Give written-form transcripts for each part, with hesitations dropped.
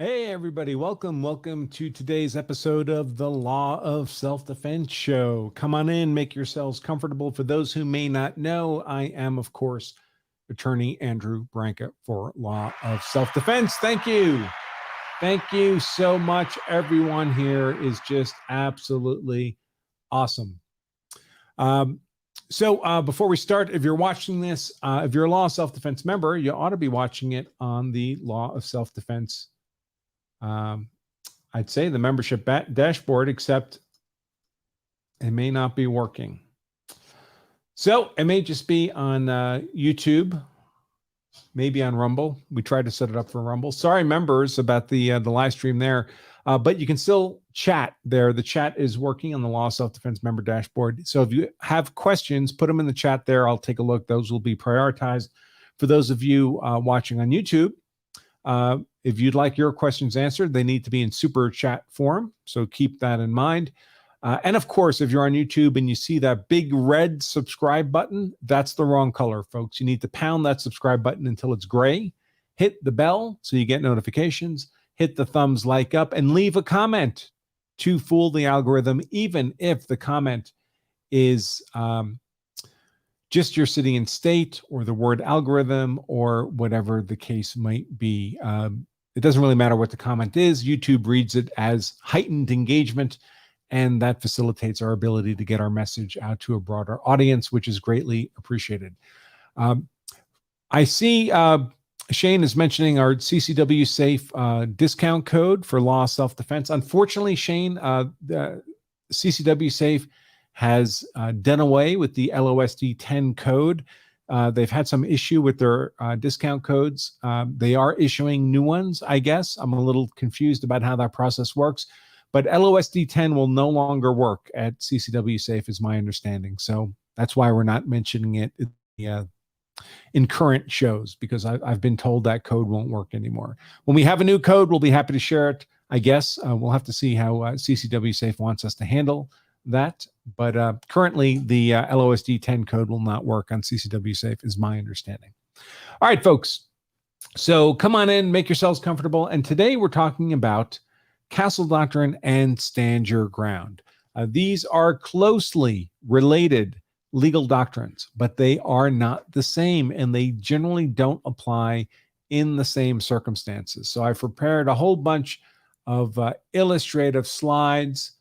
Hey, everybody. Welcome to today's episode of the Law of Self-Defense Show. Come on in, make yourselves comfortable. For those who may not know, I am, of course, Attorney Andrew Branca for Law of Self-Defense. Thank you. Thank you so much. Everyone here is just absolutely awesome. So before we start, if you're watching this, if you're a Law of Self-Defense member, you ought to be watching it on the Law of Self-Defense I'd say the membership dashboard, except it may not be working. So it may just be on YouTube, maybe on Rumble. We tried to set it up for Rumble. Sorry, members, about the live stream there, but you can still chat there. The chat is working on the Law of Self-Defense member dashboard. So if you have questions, put them in the chat there. I'll take a look. Those will be prioritized. For those of you watching on YouTube, if you'd like your questions answered, they need to be in super chat form. So keep that in mind. And of course, if you're on YouTube and you see that big red subscribe button, that's the wrong color, folks. You need to pound that subscribe button until it's gray. Hit the bell so you get notifications. Hit the thumbs like up and leave a comment to fool the algorithm, even if the comment is just your city and state or the word algorithm or whatever the case might be. It doesn't really matter what the comment is. YouTube reads it as heightened engagement, and that facilitates our ability to get our message out to a broader audience, which is greatly appreciated. I see Shane is mentioning our CCW Safe discount code for Law of Self-Defense. Unfortunately, Shane, the CCW Safe has done away with the LOSD 10 code. They've had some issue with their discount codes. They are issuing new ones, I guess. I'm a little confused about how that process works. But LOSD 10 will no longer work at CCW Safe, is my understanding. So that's why we're not mentioning it in current shows, because I've been told that code won't work anymore. When we have a new code, we'll be happy to share it, I guess. We'll have to see how CCW Safe wants us to handle that. But currently, the LOSD 10 code will not work on CCW Safe, is my understanding. All right, folks. So come on in, make yourselves comfortable. And today we're talking about Castle Doctrine and Stand Your Ground. These are closely related legal doctrines, but they are not the same, and they generally don't apply in the same circumstances. So I've prepared a whole bunch of illustrative slides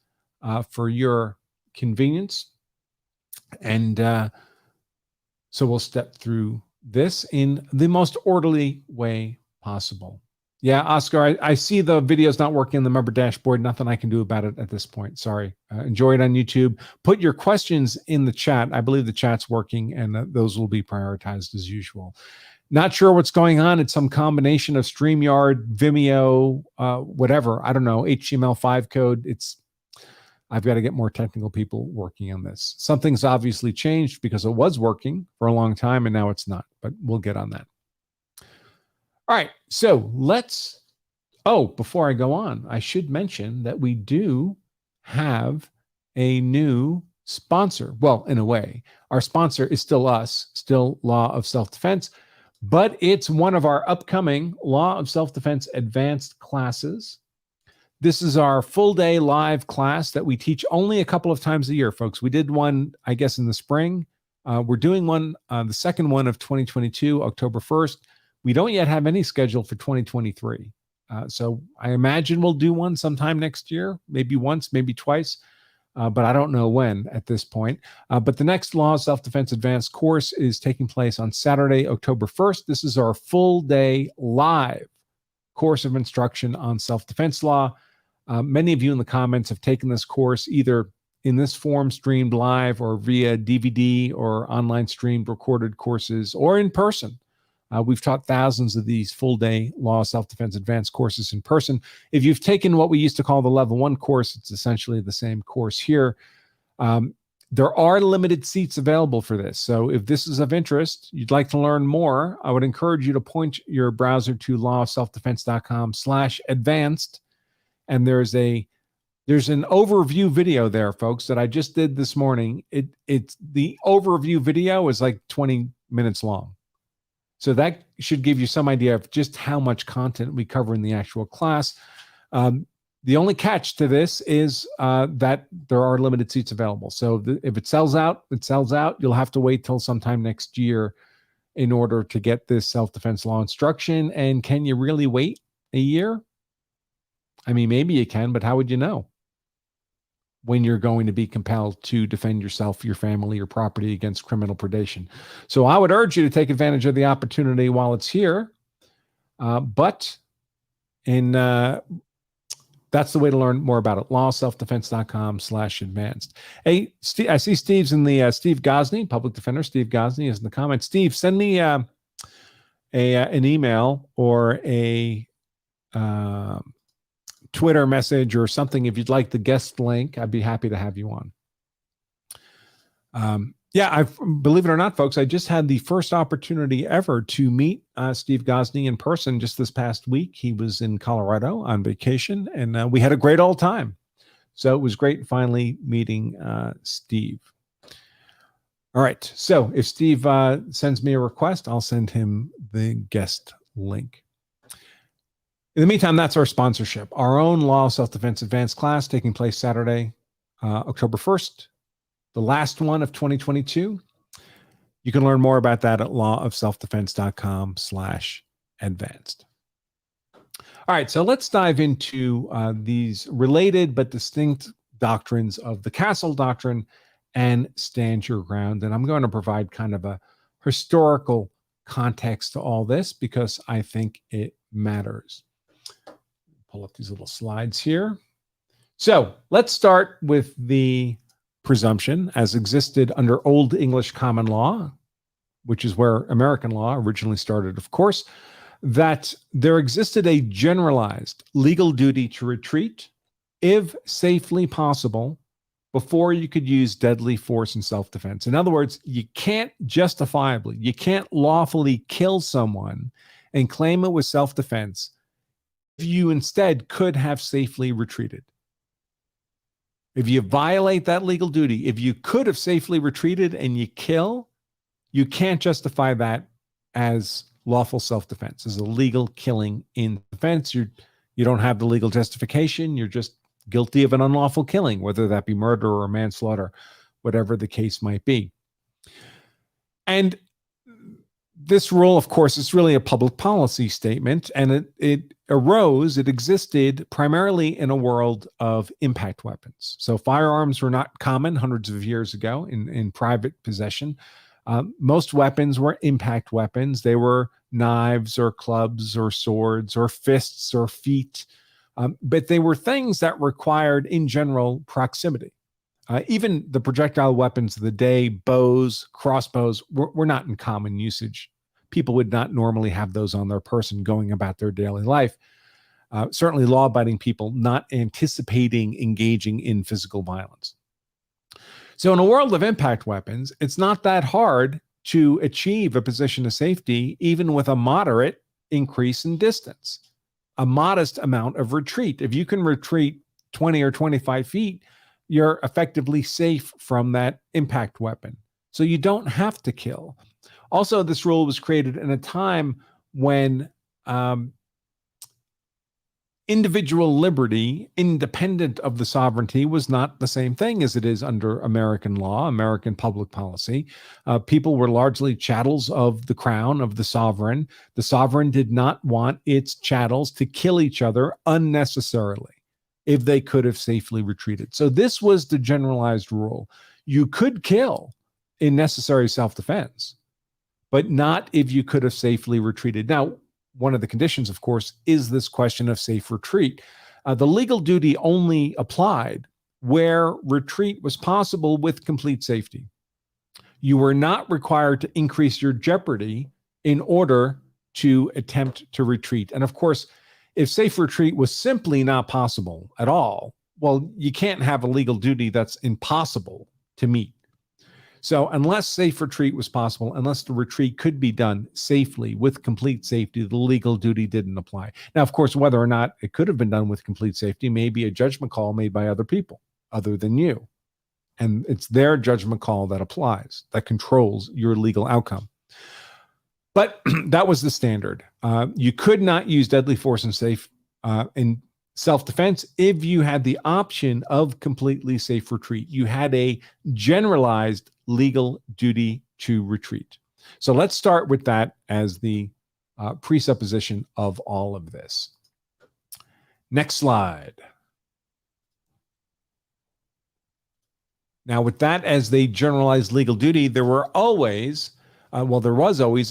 for your convenience. And so we'll step through this in the most orderly way possible. Yeah, Oscar, I see the video's not working on the member dashboard. Nothing I can do about it at this point. Sorry. Enjoy it on YouTube. Put your questions in the chat. I believe the chat's working, and those will be prioritized as usual. Not sure what's going on. It's some combination of StreamYard, Vimeo, whatever. I don't know, HTML5 code. I've got to get more technical people working on this. Something's obviously changed because it was working for a long time and now it's not, but we'll get on that. All right, so before I go on, I should mention that we do have a new sponsor. Well, in a way, our sponsor is still us, still Law of Self-Defense, but it's one of our upcoming Law of Self-Defense advanced classes. This is our full-day live class that we teach only a couple of times a year, folks. We did one, I guess, in the spring. We're doing one, the second one of 2022, October 1st. We don't yet have any scheduled for 2023. So I imagine we'll do one sometime next year, maybe once, maybe twice, but I don't know when at this point. But the next Law of Self-Defense Advanced course is taking place on Saturday, October 1st. This is our full-day live course of instruction on self-defense law. Many of you in the comments have taken this course either in this form, streamed live, or via DVD or online streamed recorded courses, or in person. We've taught thousands of these full-day Law of Self-Defense Advanced courses in person. If you've taken what we used to call the Level 1 course, it's essentially the same course here. There are limited seats available for this. So if this is of interest, you'd like to learn more, I would encourage you to point your browser to lawofselfdefense.com/advanced. And there's an overview video there, folks, that I just did this morning. It's the overview video is like 20 minutes long. So that should give you some idea of just how much content we cover in the actual class. The only catch to this is that there are limited seats available. So if it sells out, it sells out. You'll have to wait till sometime next year in order to get this self-defense law instruction. And can you really wait a year? I mean, maybe you can, but how would you know when you're going to be compelled to defend yourself, your family, your property against criminal predation? So I would urge you to take advantage of the opportunity while it's here. That's the way to learn more about it. lawselfdefense.com/advanced. Hey, Steve, I see Steve's in the Steve Gosney, public defender. Steve Gosney is in the comments. Steve, send me an email or a Twitter message or something if you'd like the guest link. I'd be happy to have you on. Believe it or not, folks, I just had the first opportunity ever to meet Steve Gosney in person just this past week. He was in Colorado on vacation, and we had a great old time. So it was great finally meeting Steve. All right. So if Steve sends me a request, I'll send him the guest link. In the meantime, that's our sponsorship. Our own Law Self-Defense Advanced class taking place Saturday, October 1st. The last one of 2022. You can learn more about that at lawofselfdefense.com/advanced. All right, so let's dive into these related but distinct doctrines of the Castle Doctrine and Stand Your Ground. And I'm going to provide kind of a historical context to all this because I think it matters. Pull up these little slides here. So let's start with the presumption as existed under Old English common law, which is where American law originally started, of course, that there existed a generalized legal duty to retreat, if safely possible, before you could use deadly force in self-defense. In other words, you can't justifiably, you can't lawfully kill someone and claim it was self-defense if you instead could have safely retreated. If you violate that legal duty, if you could have safely retreated and you kill, you can't justify that as lawful self-defense, as a legal killing in defense. You don't have the legal justification. You're just guilty of an unlawful killing, whether that be murder or manslaughter, whatever the case might be. And this rule, of course, is really a public policy statement, and it existed primarily in a world of impact weapons. So firearms were not common hundreds of years ago in private possession. Most weapons were impact weapons. They were knives or clubs or swords or fists or feet, but they were things that required, in general, proximity. Even the projectile weapons of the day, bows, crossbows, were not in common usage. People would not normally have those on their person going about their daily life. Certainly law-abiding people not anticipating engaging in physical violence. So in a world of impact weapons, it's not that hard to achieve a position of safety, even with a moderate increase in distance, a modest amount of retreat. If you can retreat 20 or 25 feet, you're effectively safe from that impact weapon. So you don't have to kill. Also, this rule was created in a time when individual liberty, independent of the sovereignty, was not the same thing as it is under American law, American public policy. People were largely chattels of the crown, of the sovereign. The sovereign did not want its chattels to kill each other unnecessarily if they could have safely retreated. So this was the generalized rule. You could kill in necessary self-defense, but not if you could have safely retreated. Now, one of the conditions, of course, is this question of safe retreat. The legal duty only applied where retreat was possible with complete safety. You were not required to increase your jeopardy in order to attempt to retreat. And of course, if safe retreat was simply not possible at all, well, you can't have a legal duty that's impossible to meet. So unless safe retreat was possible, unless the retreat could be done safely with complete safety, the legal duty didn't apply. Now, of course, whether or not it could have been done with complete safety may be a judgment call made by other people other than you. And it's their judgment call that applies, that controls your legal outcome. But that was the standard. You could not use deadly force in self-defense if you had the option of completely safe retreat. You had a generalized legal duty to retreat. So let's start with that as the presupposition of all of this. Next slide. Now, with that as the generalized legal duty, there was always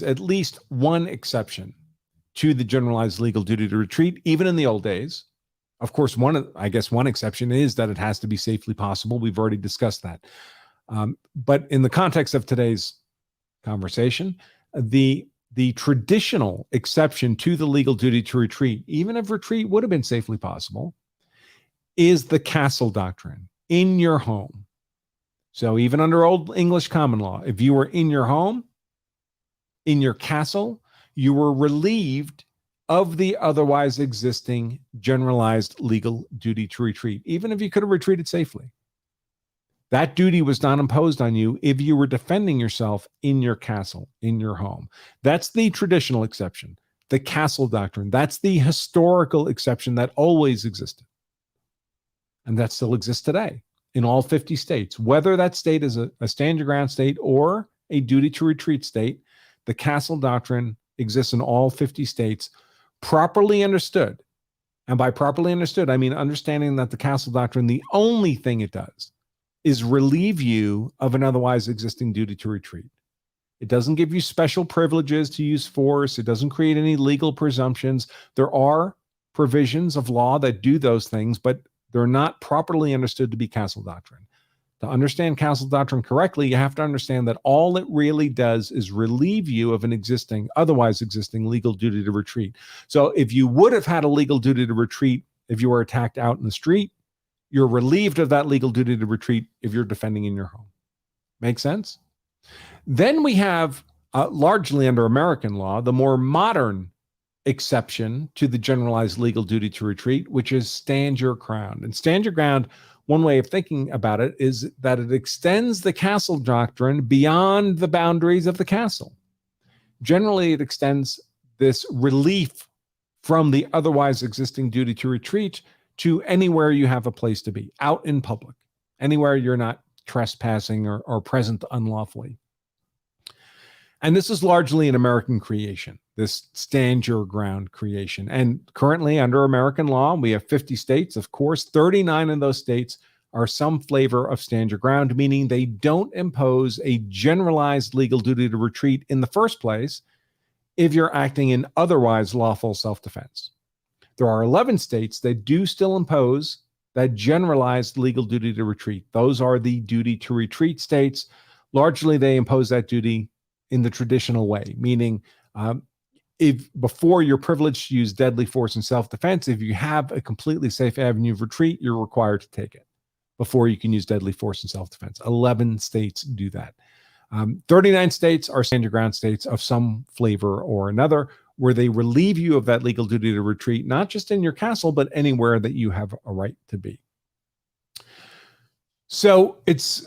at least one exception to the generalized legal duty to retreat, even in the old days. Of course, one exception is that it has to be safely possible. We've already discussed that. But in the context of today's conversation, the traditional exception to the legal duty to retreat, even if retreat would have been safely possible, is the Castle Doctrine, in your home. So even under Old English common law, if you were in your home, in your castle, you were relieved of the otherwise existing generalized legal duty to retreat, even if you could have retreated safely. That duty was not imposed on you if you were defending yourself in your castle, in your home. That's the traditional exception, the Castle Doctrine. That's the historical exception that always existed. And that still exists today in all 50 states. Whether that state is a stand your ground state or a duty to retreat state, the Castle Doctrine exists in all 50 states, properly understood. And by properly understood, I mean understanding that the Castle Doctrine, the only thing it does is relieve you of an otherwise existing duty to retreat. It doesn't give you special privileges to use force. It doesn't create any legal presumptions. There are provisions of law that do those things, but they're not properly understood to be Castle Doctrine. To understand Castle Doctrine correctly, you have to understand that all it really does is relieve you of an otherwise existing legal duty to retreat. So if you would have had a legal duty to retreat if you were attacked out in the street, you're relieved of that legal duty to retreat if you're defending in your home. Make sense? Then we have, largely under American law, the more modern exception to the generalized legal duty to retreat, which is stand your ground. And stand your ground, one way of thinking about it is that it extends the Castle Doctrine beyond the boundaries of the castle. Generally, it extends this relief from the otherwise existing duty to retreat to anywhere you have a place to be, out in public, anywhere you're not trespassing or present unlawfully. And this is largely an American creation, this stand your ground creation. And currently under American law, we have 50 states. Of course, 39 of those states are some flavor of stand your ground, meaning they don't impose a generalized legal duty to retreat in the first place if you're acting in otherwise lawful self-defense. There are 11 states that do still impose that generalized legal duty to retreat. Those are the duty to retreat states. Largely, they impose that duty in the traditional way, meaning if before you're privileged to use deadly force in self-defense, if you have a completely safe avenue of retreat, you're required to take it before you can use deadly force in self-defense. 11 states do that. 39 states are stand your ground states of some flavor or another, where they relieve you of that legal duty to retreat, not just in your castle, but anywhere that you have a right to be. So it's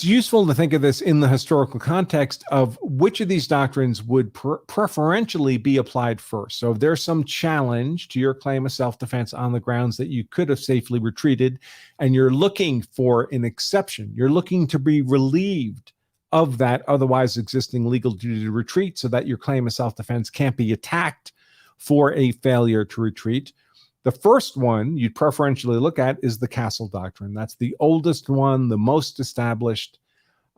useful to think of this in the historical context of which of these doctrines would preferentially be applied first. So if there's some challenge to your claim of self-defense on the grounds that you could have safely retreated, and you're looking for an exception, you're looking to be relieved of that otherwise existing legal duty to retreat so that your claim of self-defense can't be attacked for a failure to retreat. The first one you'd preferentially look at is the Castle Doctrine. That's the oldest one, the most established,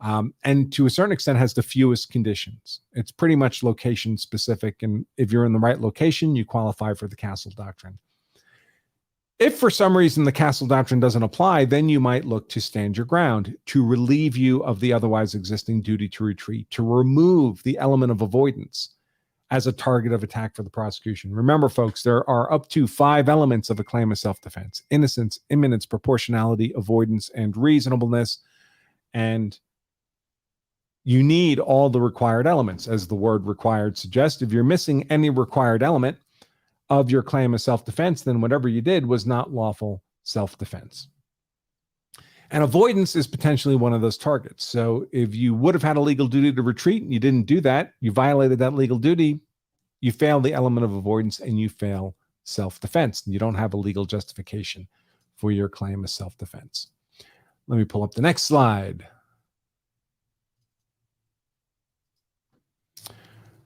and to a certain extent has the fewest conditions. It's pretty much location specific, and if you're in the right location, you qualify for the Castle Doctrine. If for some reason the Castle Doctrine doesn't apply, then you might look to stand your ground to relieve you of the otherwise existing duty to retreat, to remove the element of avoidance as a target of attack for the prosecution. Remember, folks, there are up to 5 elements of a claim of self-defense: innocence, imminence, proportionality, avoidance, and reasonableness. And you need all the required elements, as the word required suggests. If you're missing any required element of your claim of self-defense, then whatever you did was not lawful self-defense. And avoidance is potentially one of those targets. So if you would have had a legal duty to retreat and you didn't do that, you violated that legal duty, you fail the element of avoidance and you fail self-defense. And you don't have a legal justification for your claim of self-defense. Let me pull up the next slide.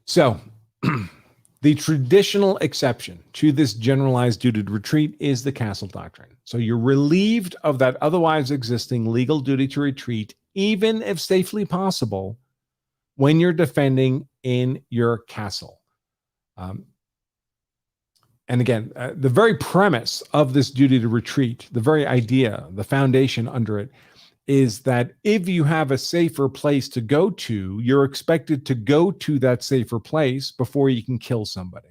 So the traditional exception to this generalized duty to retreat is the Castle Doctrine. So you're relieved of that otherwise existing legal duty to retreat, even if safely possible, when you're defending in your castle. And again, the very premise of this duty to retreat, the very idea, the foundation under it, is that if you have a safer place to go to, you're expected to go to that safer place before you can kill somebody.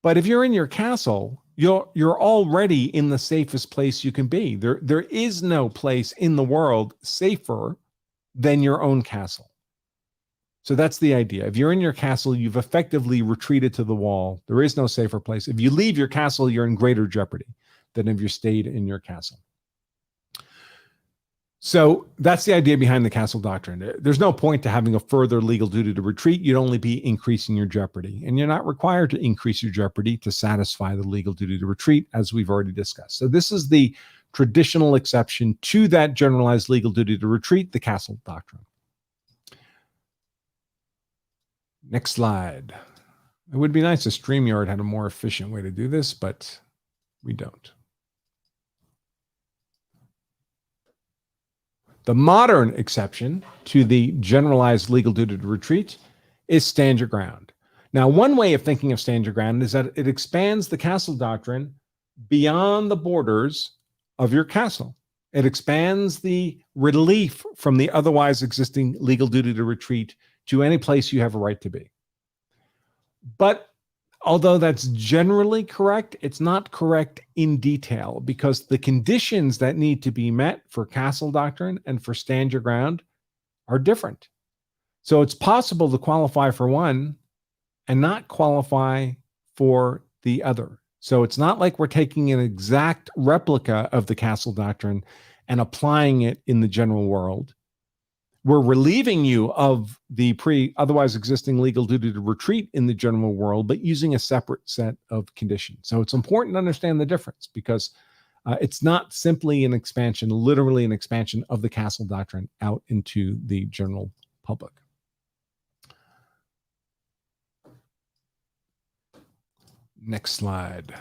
But if you're in your castle, you're already in the safest place you can be. There is no place in the world safer than your own castle. So that's the idea. If you're in your castle, you've effectively retreated to the wall. There is no safer place. If you leave your castle, you're in greater jeopardy than if you stayed in your castle. So that's the idea behind the Castle Doctrine. There's no point to having a further legal duty to retreat. You'd only be increasing your jeopardy. And you're not required to increase your jeopardy to satisfy the legal duty to retreat, as we've already discussed. So this is the traditional exception to that generalized legal duty to retreat, the Castle Doctrine. Next slide. It would be nice if StreamYard had a more efficient way to do this, but we don't. The modern exception to the generalized legal duty to retreat is stand your ground. Now, one way of thinking of stand your ground is that it expands the Castle Doctrine beyond the borders of your castle. It expands the relief from the otherwise existing legal duty to retreat to any place you have a right to be. But although that's generally correct, it's not correct in detail, because the conditions that need to be met for Castle Doctrine and for stand your ground are different. So it's possible to qualify for one and not qualify for the other. So it's not like we're taking an exact replica of the Castle Doctrine and applying it in the general world. We're relieving you of the otherwise existing legal duty to retreat in the general world, but using a separate set of conditions. So it's important to understand the difference, because it's not simply an expansion, literally an expansion of the Castle Doctrine out into the general public. Next slide.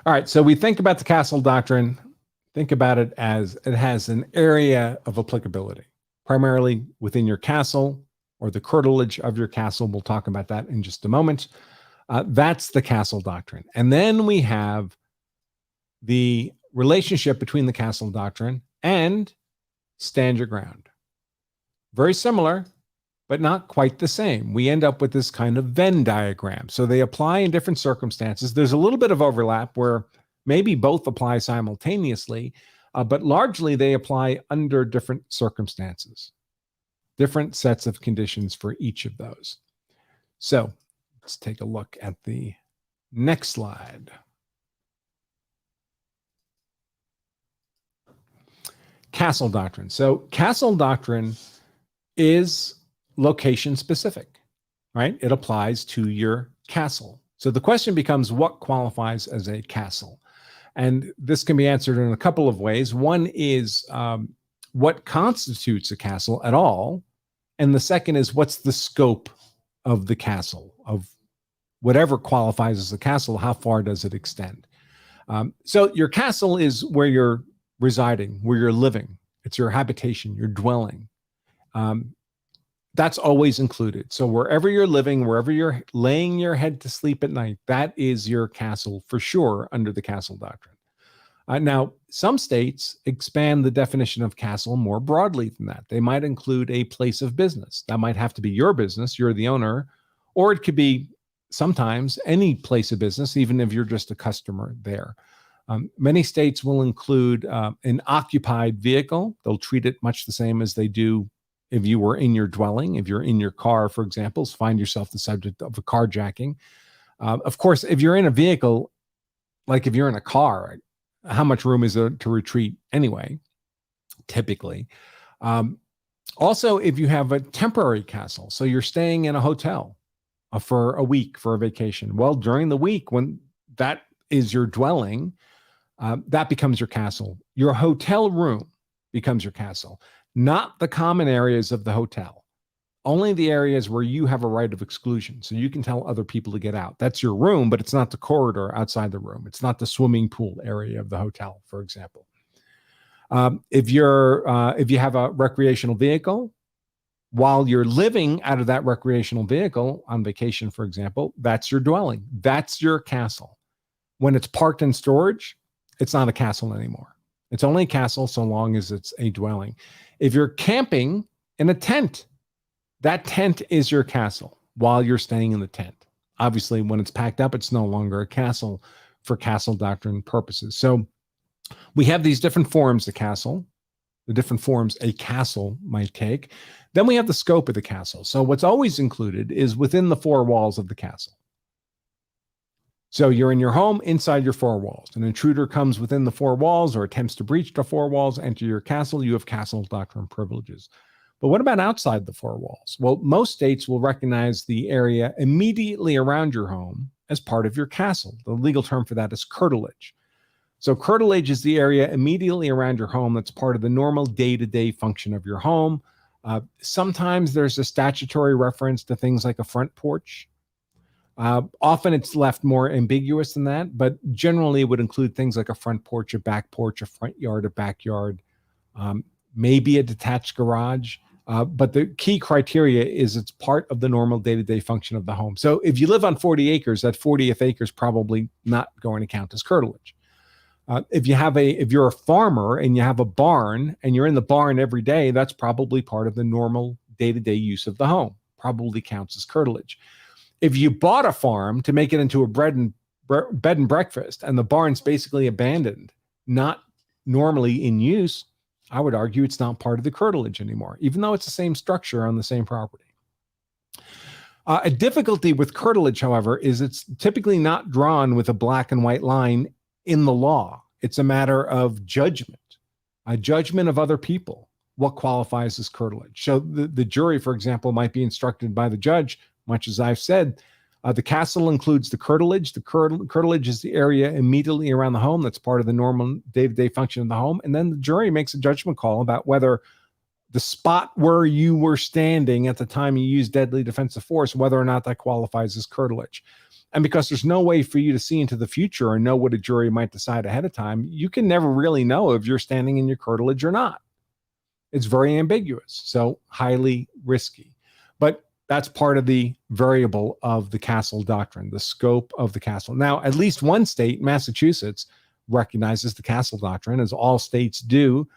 All right, so we think about the Castle Doctrine, think about it as it has an area of applicability, primarily within your castle or the curtilage of your castle. We'll talk about that in just a moment. That's the Castle Doctrine. And then we have the relationship between the Castle Doctrine and stand your ground. Very similar, but not quite the same. We end up with this kind of Venn diagram. So they apply in different circumstances. There's a little bit of overlap where maybe both apply simultaneously, but largely they apply under different circumstances, different sets of conditions for each of those. So let's take a look at the next slide. Castle Doctrine. So Castle Doctrine is location specific, right? It applies to your castle. So the question becomes, what qualifies as a castle? And this can be answered in a couple of ways. One is what constitutes a castle at all? And the second is, what's the scope of the castle, of whatever qualifies as a castle? How far does it extend? So your castle is where you're residing, where you're living. It's your habitation, your dwelling. That's always included. So wherever you're living, wherever you're laying your head to sleep at night, that is your castle for sure under the Castle Doctrine. Now, some states expand the definition of castle more broadly than that. They might include a place of business. That might have to be your business, you're the owner, or it could be sometimes any place of business, even if you're just a customer there. Many states will include an occupied vehicle. They'll treat it much the same as they do if you were in your dwelling, if you're in your car, for example, find yourself the subject of a carjacking. Of course, if you're in a vehicle, like if you're in a car, how much room is there to retreat anyway, typically? Also, if you have a temporary castle, so you're staying in a hotel for a week for a vacation, well, during the week when that is your dwelling, that becomes your castle. Your hotel room becomes your castle, not the common areas of the hotel, only the areas where you have a right of exclusion. So you can tell other people to get out. That's your room, but it's not the corridor outside the room. It's not the swimming pool area of the hotel, for example. If you have a recreational vehicle, while you're living out of that recreational vehicle on vacation, for example, that's your dwelling. That's your castle. When it's parked in storage, it's not a castle anymore. It's only a castle so long as it's a dwelling. If you're camping in a tent, that tent is your castle while you're staying in the tent. Obviously, when it's packed up, it's no longer a castle for Castle Doctrine purposes. So we have these different forms of castle, the different forms a castle might take. Then we have the scope of the castle. So what's always included is within the four walls of the castle. So you're in your home, inside your four walls. An intruder comes within the four walls or attempts to breach the four walls, enter your castle, you have Castle Doctrine privileges. But what about outside the four walls? Well, most states will recognize the area immediately around your home as part of your castle. The legal term for that is curtilage. So curtilage is the area immediately around your home that's part of the normal day-to-day function of your home. Sometimes there's a statutory reference to things like a front porch. Often it's left more ambiguous than that, but generally it would include things like a front porch, a back porch, a front yard, a backyard, maybe a detached garage. But the key criteria is it's part of the normal day-to-day function of the home. So if you live on 40 acres, that 40th acre is probably not going to count as curtilage. If you're a farmer and you have a barn and you're in the barn every day, that's probably part of the normal day-to-day use of the home, probably counts as curtilage. If you bought a farm to make it into a bed and breakfast and the barn's basically abandoned, not normally in use, I would argue it's not part of the curtilage anymore, even though it's the same structure on the same property. A difficulty with curtilage, however, is it's typically not drawn with a black and white line in the law. It's a matter of judgment, a judgment of other people, what qualifies as curtilage. So the jury, for example, might be instructed by the judge, much as I've said, the castle includes the curtilage. The curtilage is the area immediately around the home that's part of the normal day-to-day function of the home. And then the jury makes a judgment call about whether the spot where you were standing at the time you used deadly defensive force, whether or not that qualifies as curtilage. And because there's no way for you to see into the future or know what a jury might decide ahead of time, you can never really know if you're standing in your curtilage or not. It's very ambiguous, so highly risky. But that's part of the variable of the Castle Doctrine, the scope of the castle. Now, at least one state, Massachusetts, recognizes the Castle Doctrine, as all states do,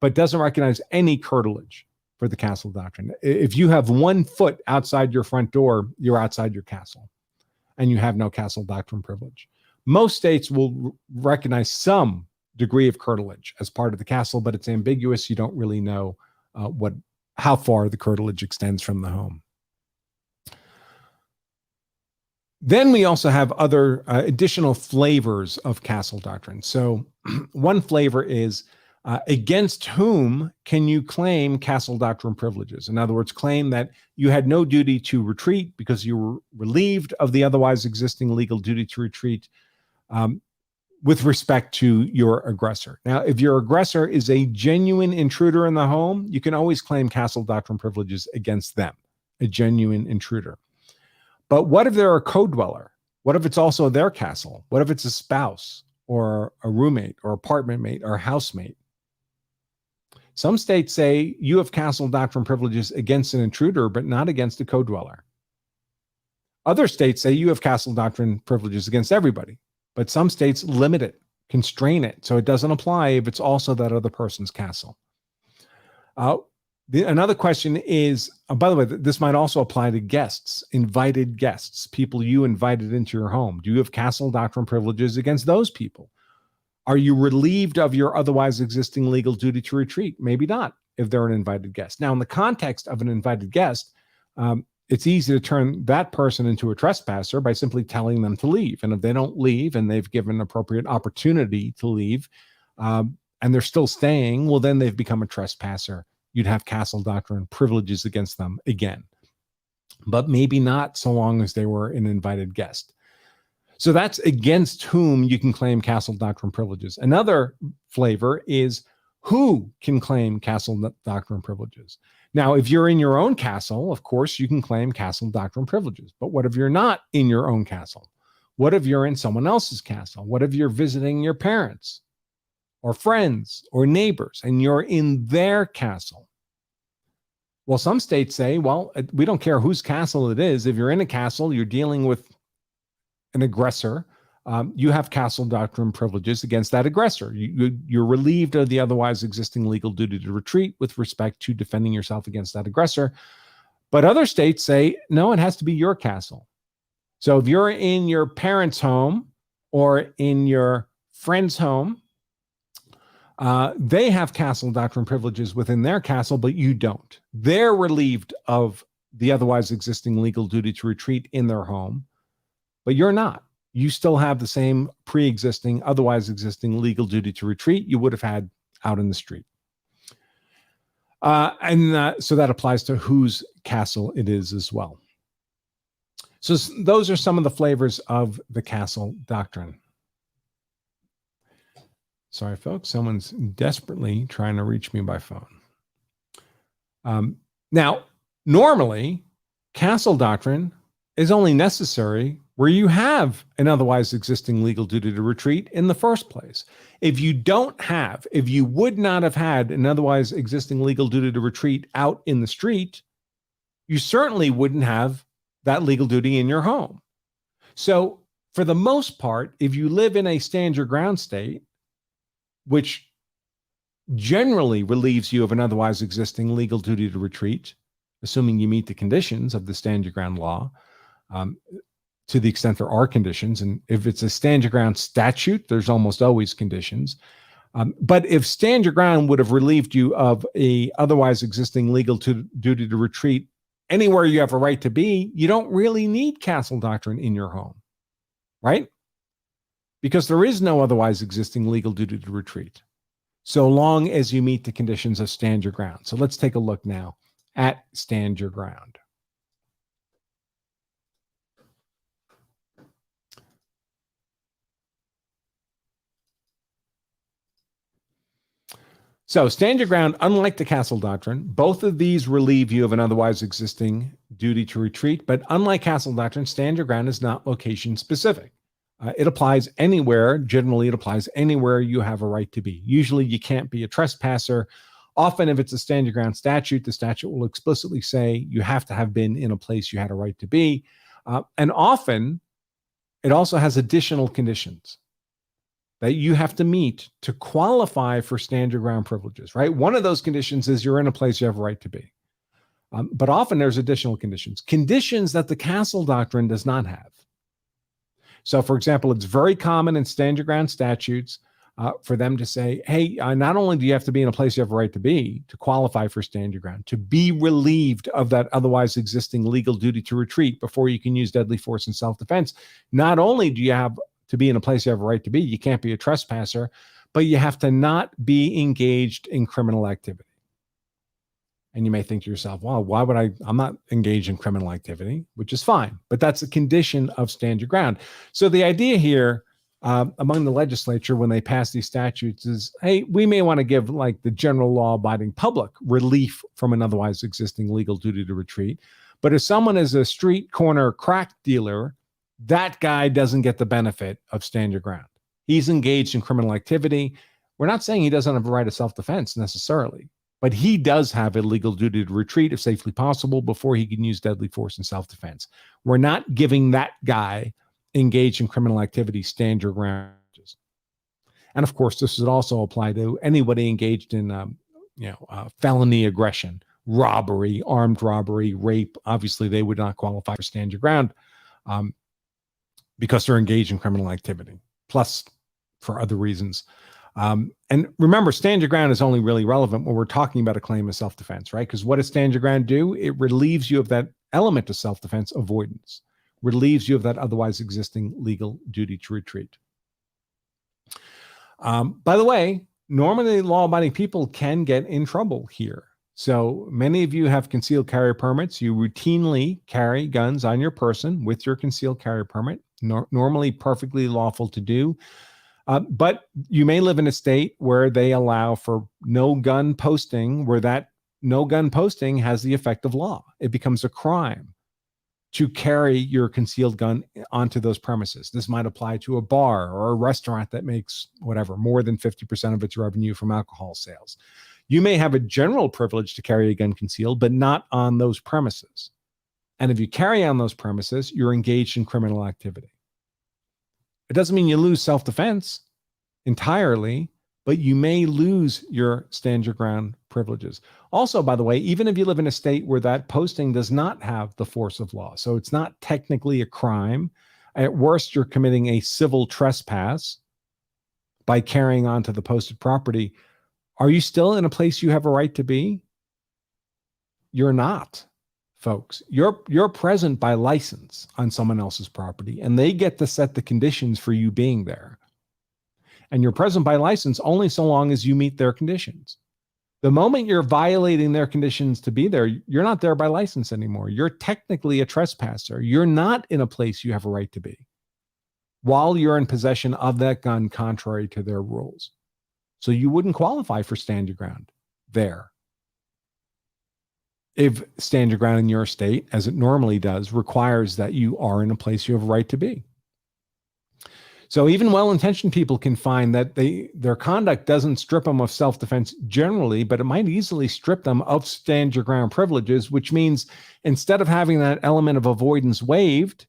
but doesn't recognize any curtilage for the Castle Doctrine. If you have 1 foot outside your front door, you're outside your castle, and you have no Castle Doctrine privilege. Most states will recognize some degree of curtilage as part of the castle, but it's ambiguous. You don't really know how far the curtilage extends from the home. Then we also have other additional flavors of Castle Doctrine. So one flavor is against whom can you claim Castle Doctrine privileges? In other words, claim that you had no duty to retreat because you were relieved of the otherwise existing legal duty to retreat with respect to your aggressor. Now, if your aggressor is a genuine intruder in the home, you can always claim Castle Doctrine privileges against them, a genuine intruder. But what if they're a co-dweller? What if it's also their castle? What if it's a spouse or a roommate or apartment mate or housemate? Some states say you have Castle Doctrine privileges against an intruder, but not against a co-dweller. Other states say you have Castle Doctrine privileges against everybody, but some states limit it, constrain it, so it doesn't apply if it's also that other person's castle. Another question is, by the way, this might also apply to guests, invited guests, people you invited into your home. Do you have Castle Doctrine privileges against those people? Are you relieved of your otherwise existing legal duty to retreat? Maybe not. if they're an invited guest. Now, in the context of an invited guest, it's easy to turn that person into a trespasser by simply telling them to leave. And if they don't leave and they've given appropriate opportunity to leave, and they're still staying, well, then they've become a trespasser. You'd have Castle Doctrine privileges against them again, but maybe not so long as they were an invited guest. So that's against whom you can claim Castle Doctrine privileges. Another flavor is who can claim Castle Doctrine privileges. Now, if you're in your own castle, of course, you can claim Castle Doctrine privileges. But what if you're not in your own castle? What if you're in someone else's castle? What if you're visiting your parents or friends or neighbors and you're in their castle? Well, some states say, well, we don't care whose castle it is. If you're in a castle, you're dealing with an aggressor. You have Castle Doctrine privileges against that aggressor. You're relieved of the otherwise existing legal duty to retreat with respect to defending yourself against that aggressor. But other states say, no, it has to be your castle. So if you're in your parents' home or in your friend's home, they have Castle Doctrine privileges within their castle, but you don't. They're relieved of the otherwise existing legal duty to retreat in their home, but you're not. You still have the same pre-existing, otherwise existing legal duty to retreat you would have had out in the street. So that applies to whose castle it is as well. So those are some of the flavors of the Castle Doctrine. Sorry, folks, someone's desperately trying to reach me by phone. Now, normally, Castle Doctrine is only necessary where you have an otherwise existing legal duty to retreat in the first place. If you would not have had an otherwise existing legal duty to retreat out in the street, you certainly wouldn't have that legal duty in your home. So for the most part, if you live in a stand your ground state, which generally relieves you of an otherwise existing legal duty to retreat, assuming you meet the conditions of the stand your ground law, to the extent there are conditions. And if it's a stand your ground statute, there's almost always conditions. But if stand your ground would have relieved you of a otherwise existing legal duty to retreat anywhere you have a right to be, you don't really need Castle Doctrine in your home, right? Because there is no otherwise existing legal duty to retreat, so long as you meet the conditions of stand your ground. So let's take a look now at stand your ground. So stand your ground, unlike the Castle Doctrine, both of these relieve you of an otherwise existing duty to retreat. But unlike Castle Doctrine, stand your ground is not location specific. It applies anywhere. Generally, it applies anywhere you have a right to be. Usually, you can't be a trespasser. Often, if it's a stand your ground statute, the statute will explicitly say you have to have been in a place you had a right to be. And often, it also has additional conditions that you have to meet to qualify for stand your ground privileges, right? One of those conditions is you're in a place you have a right to be. But often there's additional conditions that the Castle Doctrine does not have. So, for example, it's very common in stand your ground statutes for them to say, hey, not only do you have to be in a place you have a right to be to qualify for stand your ground, to be relieved of that otherwise existing legal duty to retreat before you can use deadly force in self-defense, not only do you have to be in a place you have a right to be, you can't be a trespasser, but you have to not be engaged in criminal activity. And you may think to yourself, well, why would I'm not engaged in criminal activity, which is fine, but that's a condition of stand your ground. So the idea here among the legislature when they pass these statutes is, hey, we may want to give like the general law abiding public relief from an otherwise existing legal duty to retreat. But if someone is a street corner crack dealer, that guy doesn't get the benefit of stand your ground. He's engaged in criminal activity. We're not saying he doesn't have a right of self-defense necessarily, but he does have a legal duty to retreat if safely possible before he can use deadly force in self-defense. We're not giving that guy engaged in criminal activity stand your ground. And of course, this would also apply to anybody engaged in felony aggression, robbery, armed robbery, rape. Obviously, they would not qualify for stand your ground because they're engaged in criminal activity, plus for other reasons. And remember, stand your ground is only really relevant when we're talking about a claim of self-defense, right? Because what does stand your ground do? It relieves you of that element of self-defense avoidance, relieves you of that otherwise existing legal duty to retreat. By the way, normally law-abiding people can get in trouble here. So many of you have concealed carry permits. You routinely carry guns on your person with your concealed carry permit, normally perfectly lawful to do. But you may live in a state where they allow for no gun posting, where that no gun posting has the effect of law. It becomes a crime to carry your concealed gun onto those premises. This might apply to a bar or a restaurant that makes whatever, more than 50% of its revenue from alcohol sales. You may have a general privilege to carry a gun concealed, but not on those premises. And if you carry on those premises, you're engaged in criminal activity. It doesn't mean you lose self-defense entirely, but you may lose your stand your ground privileges. Also, by the way, even if you live in a state where that posting does not have the force of law, so it's not technically a crime, at worst, you're committing a civil trespass by carrying onto the posted property. Are you still in a place you have a right to be? You're not, folks. You're present by license on someone else's property, and they get to set the conditions for you being there. And you're present by license only so long as you meet their conditions. The moment you're violating their conditions to be there, you're not there by license anymore. You're technically a trespasser. You're not in a place you have a right to be while you're in possession of that gun contrary to their rules. So you wouldn't qualify for stand your ground there. If stand your ground in your state, as it normally does, requires that you are in a place you have a right to be. So even well-intentioned people can find that their conduct doesn't strip them of self-defense generally, but it might easily strip them of stand your ground privileges, which means instead of having that element of avoidance waived,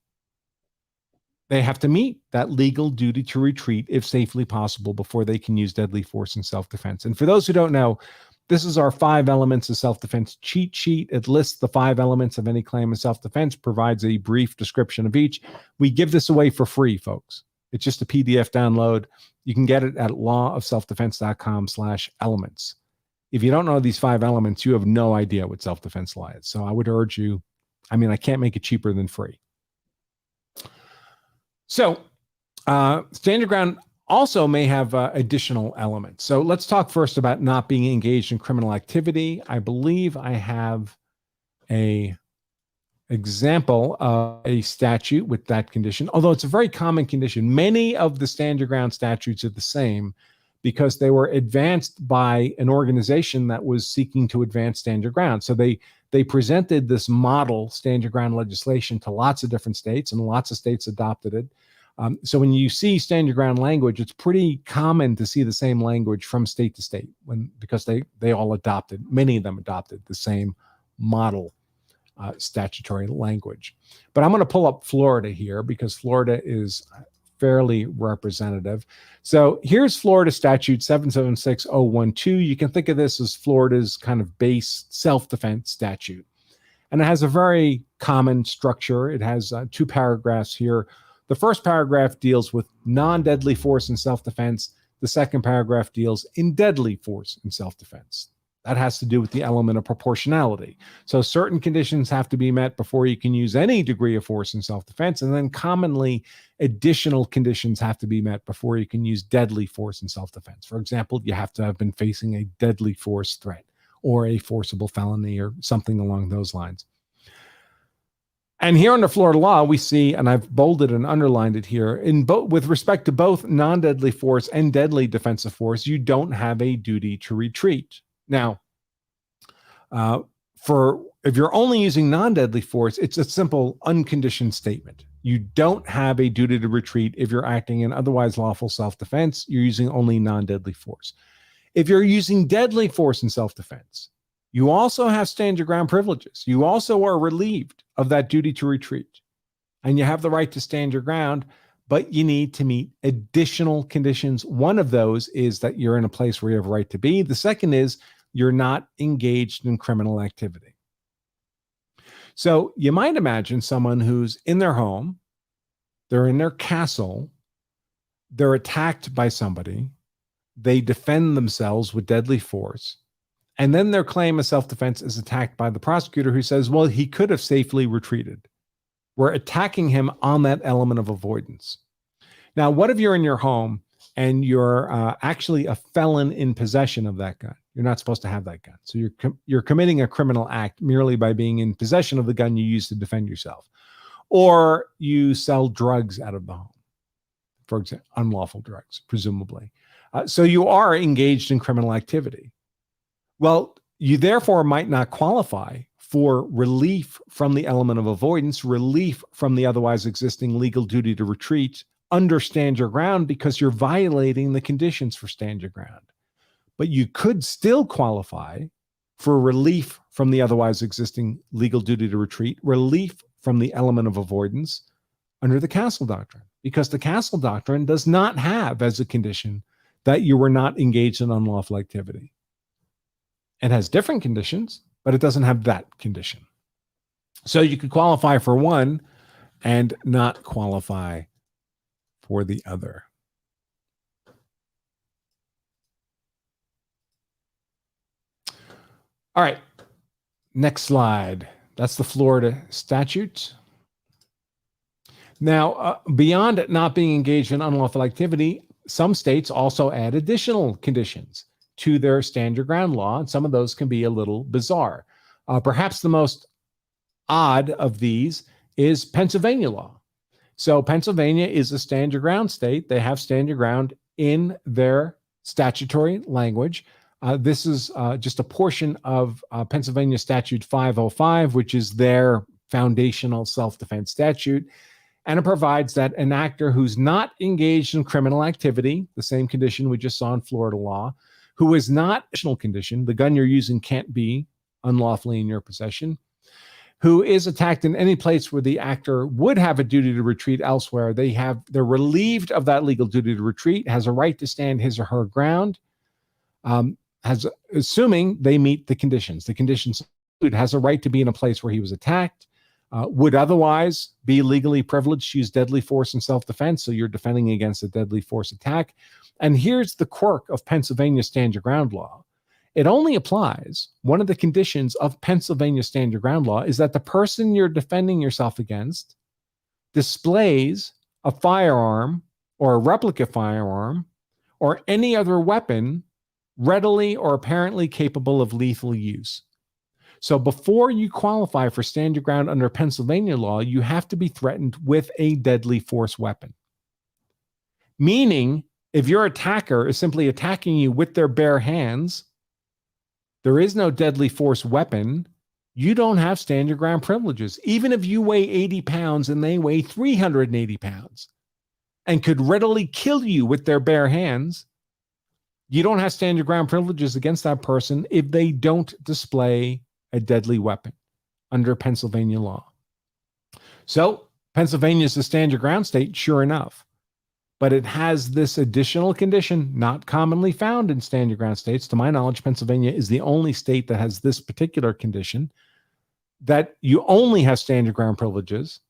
they have to meet that legal duty to retreat if safely possible before they can use deadly force in self-defense. And for those who don't know, this is our 5 elements of self-defense cheat sheet. It lists the 5 elements of any claim of self-defense, provides a brief description of each. We give this away for free, folks. It's just a PDF download. You can get it at lawofselfdefense.com/elements. If you don't know these 5 elements, you have no idea what self-defense law is. So I would urge you, I can't make it cheaper than free. So stand your ground also may have additional elements. So let's talk first about not being engaged in criminal activity. I believe I have a example of a statute with that condition, although it's a very common condition. Many of the stand your ground statutes are the same because they were advanced by an organization that was seeking to advance stand your ground. So they presented this model stand your ground legislation to lots of different states, and lots of states adopted it. So when you see stand your ground language, it's pretty common to see the same language from state to state because they all adopted, many of them adopted the same model statutory language. But I'm going to pull up Florida here because Florida is fairly representative. So here's Florida statute 776012. You can think of this as Florida's kind of base self-defense statute. And it has a very common structure. It has 2 paragraphs here. The first paragraph deals with non-deadly force in self-defense. The second paragraph deals in deadly force in self-defense. That has to do with the element of proportionality. So certain conditions have to be met before you can use any degree of force in self-defense. And then commonly additional conditions have to be met before you can use deadly force in self-defense. For example, you have to have been facing a deadly force threat or a forcible felony or something along those lines. And here under Florida law, we see, and I've bolded and underlined it here, with respect to both non-deadly force and deadly defensive force, you don't have a duty to retreat. Now, if you're only using non-deadly force, it's a simple unconditioned statement. You don't have a duty to retreat if you're acting in otherwise lawful self-defense. You're using only non-deadly force. If you're using deadly force in self-defense, you also have stand your ground privileges. You also are relieved of that duty to retreat. And you have the right to stand your ground, but you need to meet additional conditions. One of those is that you're in a place where you have a right to be. The second is you're not engaged in criminal activity. So you might imagine someone who's in their home, they're in their castle, they're attacked by somebody, they defend themselves with deadly force, and then their claim of self-defense is attacked by the prosecutor, who says, well, he could have safely retreated. We're attacking him on that element of avoidance. Now, what if you're in your home and you're actually a felon in possession of that gun? You're not supposed to have that gun. So you're committing a criminal act merely by being in possession of the gun you use to defend yourself. Or you sell drugs out of the home, for example, unlawful drugs, presumably. So you are engaged in criminal activity. Well, you therefore might not qualify for relief from the element of avoidance, relief from the otherwise existing legal duty to retreat under stand your ground, because you're violating the conditions for stand your ground. But you could still qualify for relief from the otherwise existing legal duty to retreat, relief from the element of avoidance under the Castle Doctrine, because the Castle Doctrine does not have as a condition that you were not engaged in unlawful activity. It has different conditions, but it doesn't have that condition. So you could qualify for one and not qualify for the other. All right, next slide. That's the Florida statute. Now, beyond not being engaged in unlawful activity, some states also add additional conditions to their stand your ground law, and some of those can be a little bizarre. Perhaps the most odd of these is Pennsylvania law. So Pennsylvania is a stand your ground state. They have stand your ground in their statutory language. This is just a portion of Pennsylvania Statute 505, which is their foundational self-defense statute. And it provides that an actor who's not engaged in criminal activity, the same condition we just saw in Florida law, who is not additional condition, the gun you're using can't be unlawfully in your possession, who is attacked in any place where the actor would have a duty to retreat elsewhere, they're relieved of that legal duty to retreat, has a right to stand his or her ground, assuming they meet the conditions. The conditions include has a right to be in a place where he was attacked, would otherwise be legally privileged to use deadly force in self-defense, so you're defending against a deadly force attack. And here's the quirk of Pennsylvania stand your ground law. It only applies, one of the conditions of Pennsylvania stand your ground law is that the person you're defending yourself against displays a firearm or a replica firearm or any other weapon readily or apparently capable of lethal use. So before you qualify for stand your ground under Pennsylvania law, you have to be threatened with a deadly force weapon. Meaning, if your attacker is simply attacking you with their bare hands, there is no deadly force weapon, you don't have stand your ground privileges. Even if you weigh 80 pounds and they weigh 380 pounds and could readily kill you with their bare hands, you don't have stand your ground privileges against that person if they don't display a deadly weapon under Pennsylvania law. So Pennsylvania is the stand your ground state, sure enough, but it has this additional condition not commonly found in stand your ground states. To my knowledge, Pennsylvania is the only state that has this particular condition, that you only have stand your ground privileges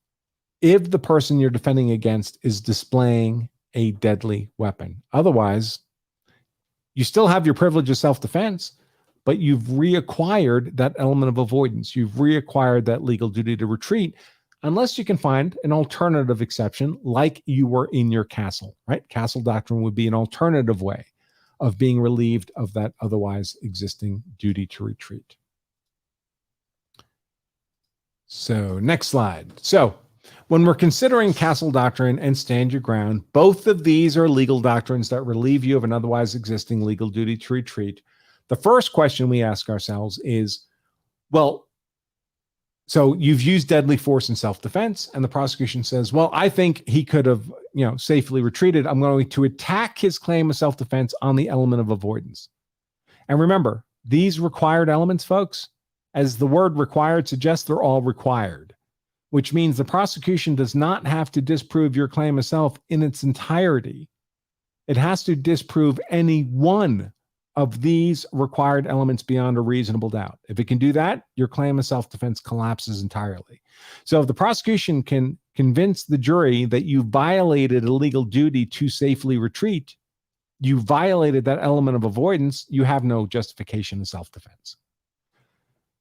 if the person you're defending against is displaying a deadly weapon. Otherwise, you still have your privilege of self-defense, but you've reacquired that element of avoidance. You've reacquired that legal duty to retreat, unless you can find an alternative exception like you were in your castle, right? Castle Doctrine would be an alternative way of being relieved of that otherwise existing duty to retreat. So next slide. So when we're considering Castle Doctrine and stand your ground, both of these are legal doctrines that relieve you of an otherwise existing legal duty to retreat. The first question we ask ourselves is, well, so you've used deadly force in self-defense, and the prosecution says, well, I think he could have, safely retreated. I'm going to attack his claim of self-defense on the element of avoidance. And remember, these required elements, folks, as the word required suggests, they're all required, which means the prosecution does not have to disprove your claim of self in its entirety. It has to disprove any one of these required elements beyond a reasonable doubt. If it can do that, your claim of self-defense collapses entirely. So if the prosecution can convince the jury that you violated a legal duty to safely retreat, you violated that element of avoidance, you have no justification of self-defense.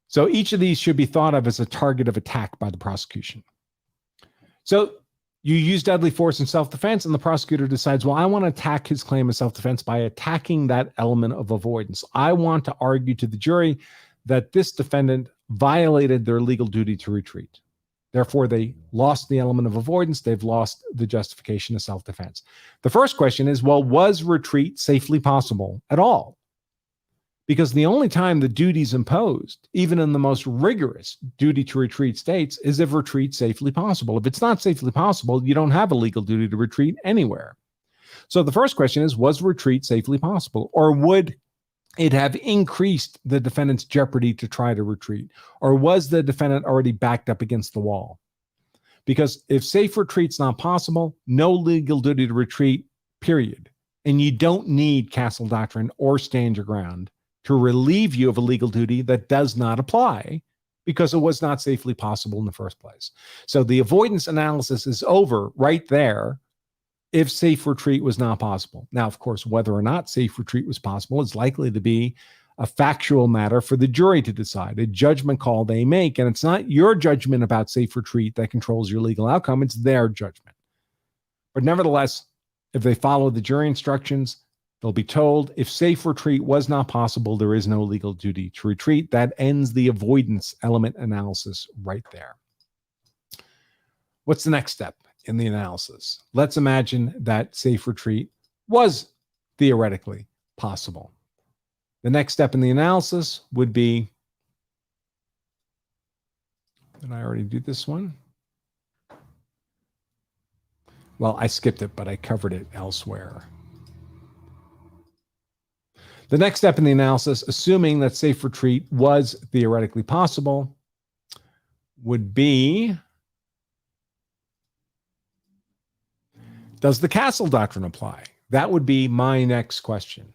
So each of these should be thought of as a target of attack by the prosecution. So you use deadly force in self-defense, and the prosecutor decides, well, I want to attack his claim of self-defense by attacking that element of avoidance. I want to argue to the jury that this defendant violated their legal duty to retreat. Therefore, they lost the element of avoidance. They've lost the justification of self-defense. The first question is, well, was retreat safely possible at all? Because the only time the duty is imposed, even in the most rigorous duty to retreat states, is if retreat safely possible. If it's not safely possible, you don't have a legal duty to retreat anywhere. So the first question is, was retreat safely possible? Or would it have increased the defendant's jeopardy to try to retreat? Or was the defendant already backed up against the wall? Because if safe retreat's not possible, no legal duty to retreat, period. And you don't need Castle Doctrine or stand your ground to relieve you of a legal duty that does not apply because it was not safely possible in the first place. So the avoidance analysis is over right there if safe retreat was not possible. Now, of course, whether or not safe retreat was possible is likely to be a factual matter for the jury to decide, a judgment call they make. And it's not your judgment about safe retreat that controls your legal outcome, it's their judgment. But nevertheless, if they follow the jury instructions, they'll be told if safe retreat was not possible, there is no legal duty to retreat. That ends the avoidance element analysis right there. What's the next step in the analysis? Let's imagine that safe retreat was theoretically possible. The next step in the analysis would be, did I already do this one? Well, I skipped it, but I covered it elsewhere. The next step in the analysis, assuming that safe retreat was theoretically possible, would be, does the Castle Doctrine apply? That would be my next question.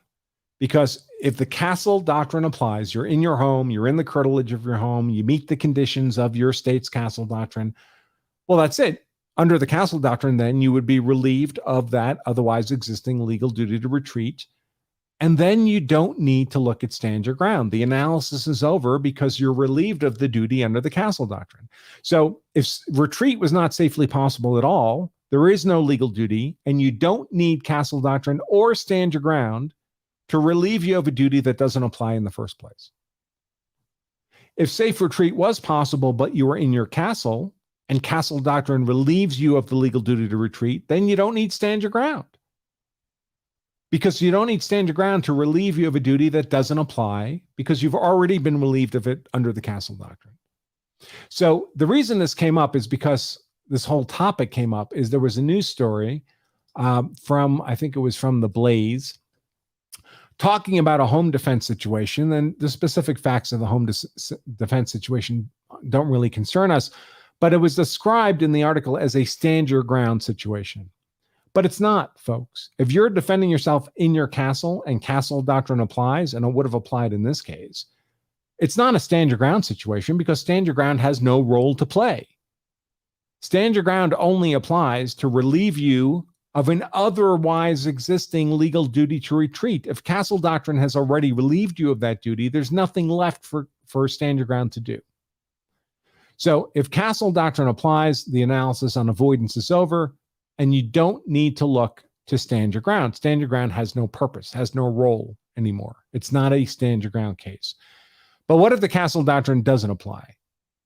Because if the Castle Doctrine applies, you're in your home, you're in the curtilage of your home, you meet the conditions of your state's Castle Doctrine, well, that's it. Under the Castle Doctrine, then, you would be relieved of that otherwise existing legal duty to retreat. And then you don't need to look at stand your ground. The analysis is over because you're relieved of the duty under the Castle Doctrine. So if retreat was not safely possible at all, there is no legal duty, and you don't need Castle Doctrine or stand your ground to relieve you of a duty that doesn't apply in the first place. If safe retreat was possible, but you were in your castle, and Castle Doctrine relieves you of the legal duty to retreat, then you don't need stand your ground. Because you don't need stand your ground to relieve you of a duty that doesn't apply because you've already been relieved of it under the Castle Doctrine. So the reason this came up is because this whole topic came up is there was a news story from, I think it was from The Blaze, talking about a home defense situation, and the specific facts of the home defense situation don't really concern us, but it was described in the article as a stand your ground situation. But it's not, folks. If you're defending yourself in your castle and Castle Doctrine applies, and it would have applied in this case, it's not a stand your ground situation because stand your ground has no role to play. Stand your ground only applies to relieve you of an otherwise existing legal duty to retreat. If Castle Doctrine has already relieved you of that duty, there's nothing left for stand your ground to do. So if Castle Doctrine applies, the analysis on avoidance is over, and you don't need to look to stand your ground. Stand your ground has no purpose, has no role anymore. It's not a stand your ground case. But what if the Castle Doctrine doesn't apply?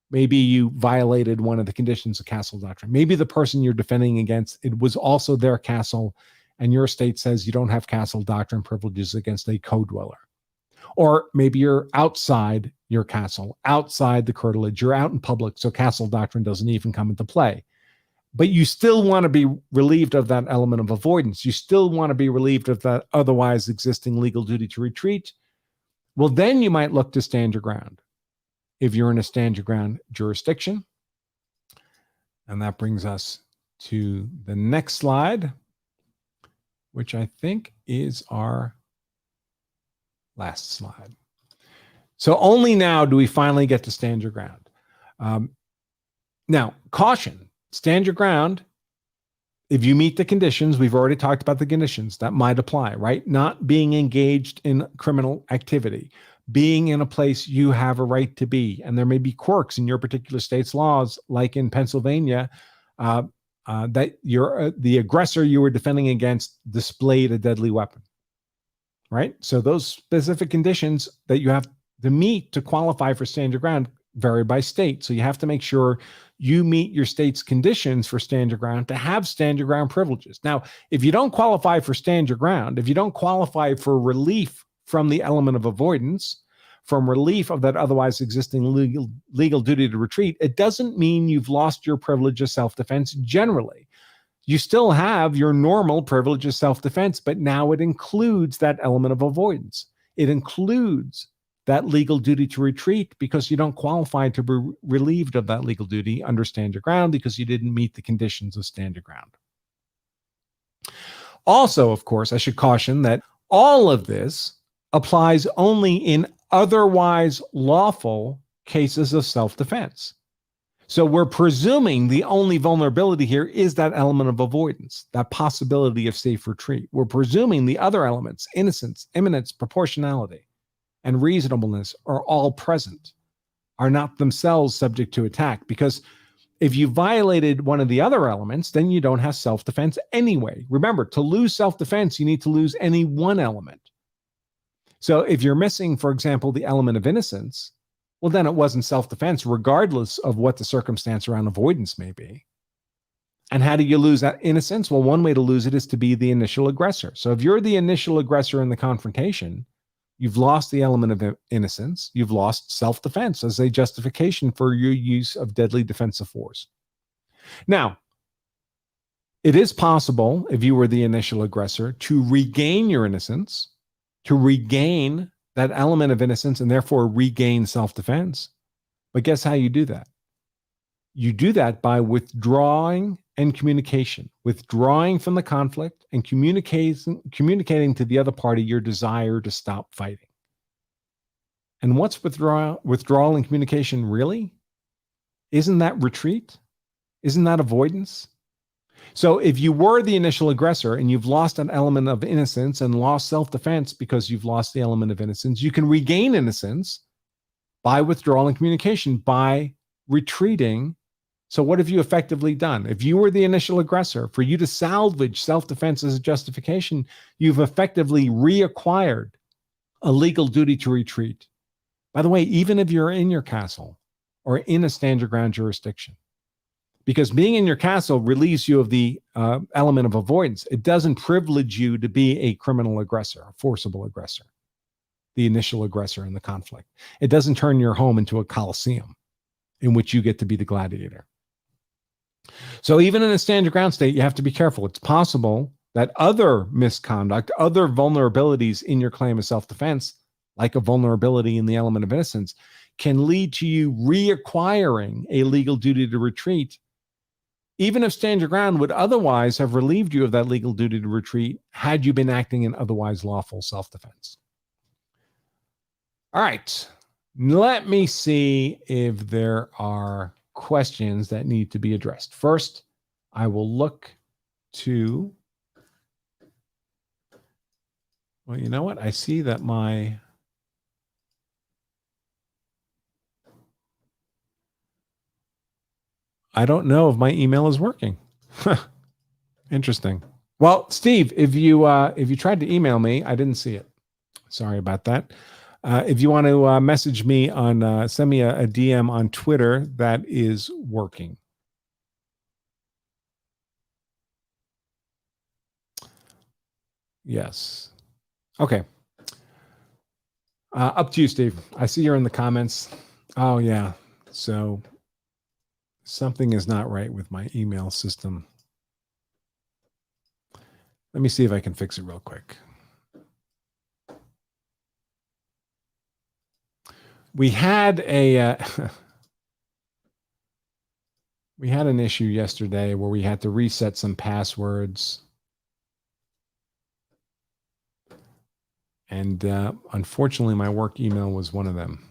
Maybe you violated one of the conditions of Castle Doctrine. Maybe the person you're defending against, it was also their castle, and your state says you don't have Castle Doctrine privileges against a co-dweller. Or maybe you're outside your castle, outside the curtilage, you're out in public, so Castle Doctrine doesn't even come into play. But you still want to be relieved of that element of avoidance. You still want to be relieved of that otherwise existing legal duty to retreat. Well, then you might look to stand your ground if you're in a stand your ground jurisdiction. And that brings us to the next slide, which I think is our last slide. So only now do we finally get to stand your ground. Now, caution. Stand your ground if you meet the conditions, we've already talked about the conditions that might apply, right? Not being engaged in criminal activity, being in a place you have a right to be. And there may be quirks in your particular state's laws, like in Pennsylvania, that you're the aggressor you were defending against displayed a deadly weapon, right? So those specific conditions that you have to meet to qualify for stand your ground vary by state. So you have to make sure you meet your state's conditions for stand your ground to have stand your ground privileges. Now, if you don't qualify for stand your ground, if you don't qualify for relief from the element of avoidance, from relief of that otherwise existing legal duty to retreat, it doesn't mean you've lost your privilege of self-defense generally. You still have your normal privilege of self-defense, but now it includes that element of avoidance. It includes that legal duty to retreat because you don't qualify to be relieved of that legal duty under stand your ground because you didn't meet the conditions of stand your ground. Also, of course, I should caution that all of this applies only in otherwise lawful cases of self-defense. So we're presuming the only vulnerability here is that element of avoidance, that possibility of safe retreat. We're presuming the other elements, innocence, imminence, proportionality, and reasonableness are all present, are not themselves subject to attack. Because if you violated one of the other elements, then you don't have self-defense anyway. Remember, to lose self-defense, you need to lose any one element. So if you're missing, for example, the element of innocence, well, then it wasn't self-defense, regardless of what the circumstance around avoidance may be. And how do you lose that innocence? Well, one way to lose it is to be the initial aggressor. So if you're the initial aggressor in the confrontation, you've lost the element of innocence. You've lost self-defense as a justification for your use of deadly defensive force. Now, it is possible, if you were the initial aggressor, to regain your innocence, to regain that element of innocence and therefore regain self-defense. But guess how you do that? You do that by withdrawing and communication, withdrawing from the conflict and communicating to the other party your desire to stop fighting. And what's withdrawal and communication really? Isn't that retreat? Isn't that avoidance? So if you were the initial aggressor and you've lost an element of innocence and lost self-defense because you've lost the element of innocence, you can regain innocence by withdrawal and communication, by retreating. So what have you effectively done? If you were the initial aggressor, for you to salvage self-defense as a justification, you've effectively reacquired a legal duty to retreat. By the way, even if you're in your castle or in a stand your ground jurisdiction, because being in your castle relieves you of the element of avoidance. It doesn't privilege you to be a criminal aggressor, a forcible aggressor, the initial aggressor in the conflict. It doesn't turn your home into a coliseum in which you get to be the gladiator. So even in a stand your ground state, you have to be careful. It's possible that other misconduct, other vulnerabilities in your claim of self-defense, like a vulnerability in the element of innocence, can lead to you reacquiring a legal duty to retreat, even if stand your ground would otherwise have relieved you of that legal duty to retreat had you been acting in otherwise lawful self-defense. All right, let me see if there are questions that need to be addressed. First, I will look to, well, you know what? I see that I don't know if my email is working. Interesting. Well, Steve, if you tried to email me, I didn't see it. Sorry about that. If you want to message me on, send me a DM on Twitter, that is working. Yes. Okay. Up to you, Steve. I see you're in the comments. Oh, yeah. So something is not right with my email system. Let me see if I can fix it real quick. We had we had an issue yesterday where we had to reset some passwords. And unfortunately, my work email was one of them.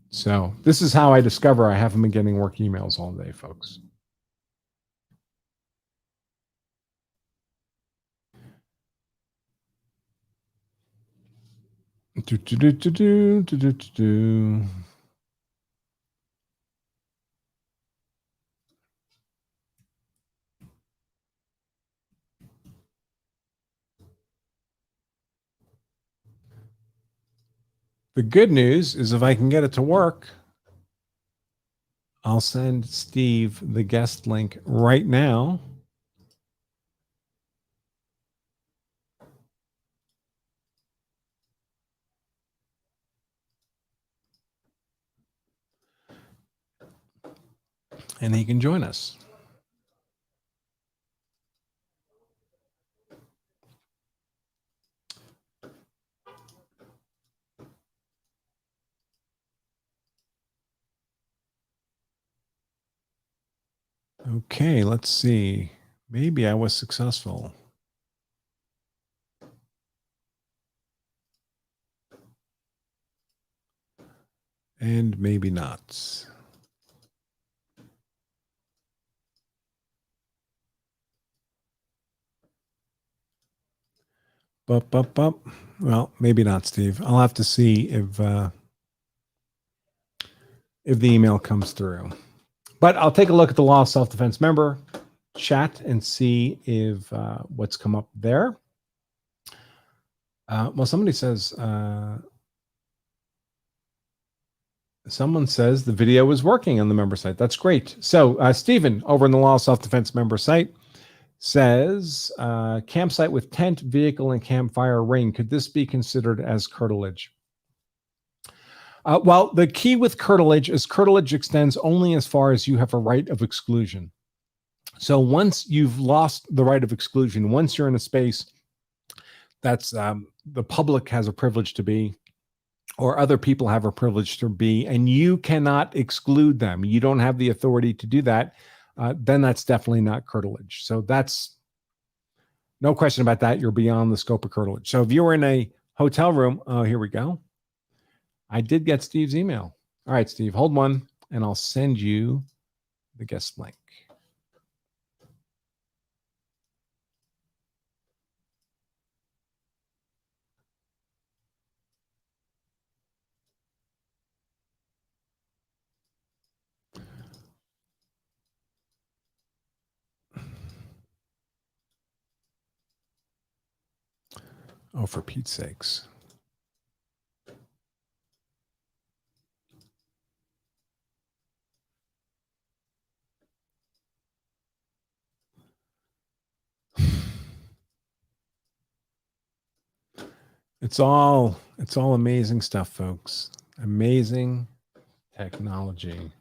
So this is how I discover I haven't been getting work emails all day, folks. The good news is if I can get it to work, I'll send Steve the guest link right now. And he can join us. Okay, let's see. Maybe I was successful. And maybe not. Well, maybe not, Steve. I'll have to see if the email comes through. But I'll take a look at the Law of Self-Defense member chat and see if what's come up there. Well, somebody says, someone says the video is working on the member site. That's great. So Stephen over in the Law of Self-Defense member site says, campsite with tent, vehicle, and campfire ring. Could this be considered as curtilage? Well, the key with curtilage is curtilage extends only as far as you have a right of exclusion. So once you've lost the right of exclusion, once you're in a space that's the public has a privilege to be, or other people have a privilege to be, and you cannot exclude them, you don't have the authority to do that, then that's definitely not curtilage. So that's no question about that. You're beyond the scope of curtilage. So if you were in a hotel room, oh, here we go. I did get Steve's email. All right, Steve, hold one, and I'll send you the guest link. Oh, for Pete's sakes. It's all amazing stuff, folks. Amazing technology.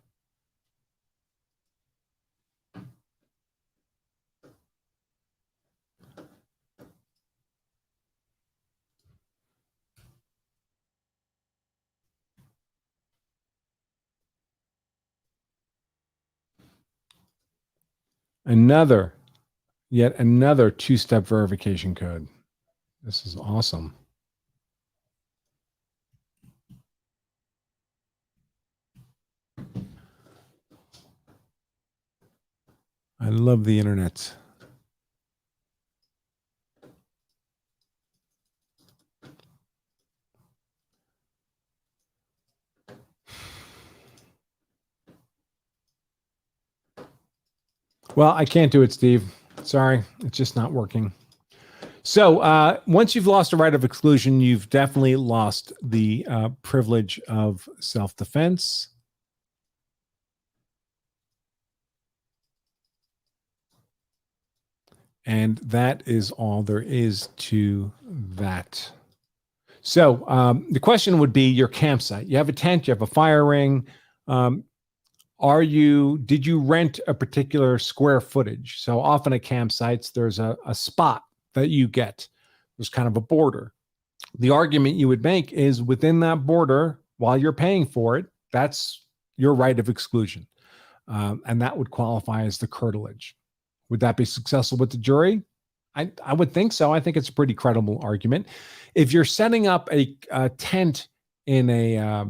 Yet another two-step verification code. This is awesome. I love the internet. Well, I can't do it, Steve. Sorry, it's just not working. So once you've lost a right of exclusion, you've definitely lost the privilege of self-defense. And that is all there is to that. So the question would be your campsite. You have a tent, you have a fire ring. Did you rent a particular square footage? So often at campsites, there's a spot that you get. There's kind of a border. The argument you would make is within that border, while you're paying for it, that's your right of exclusion. And that would qualify as the curtilage. Would that be successful with the jury? I would think so. I think it's a pretty credible argument. If you're setting up a tent in a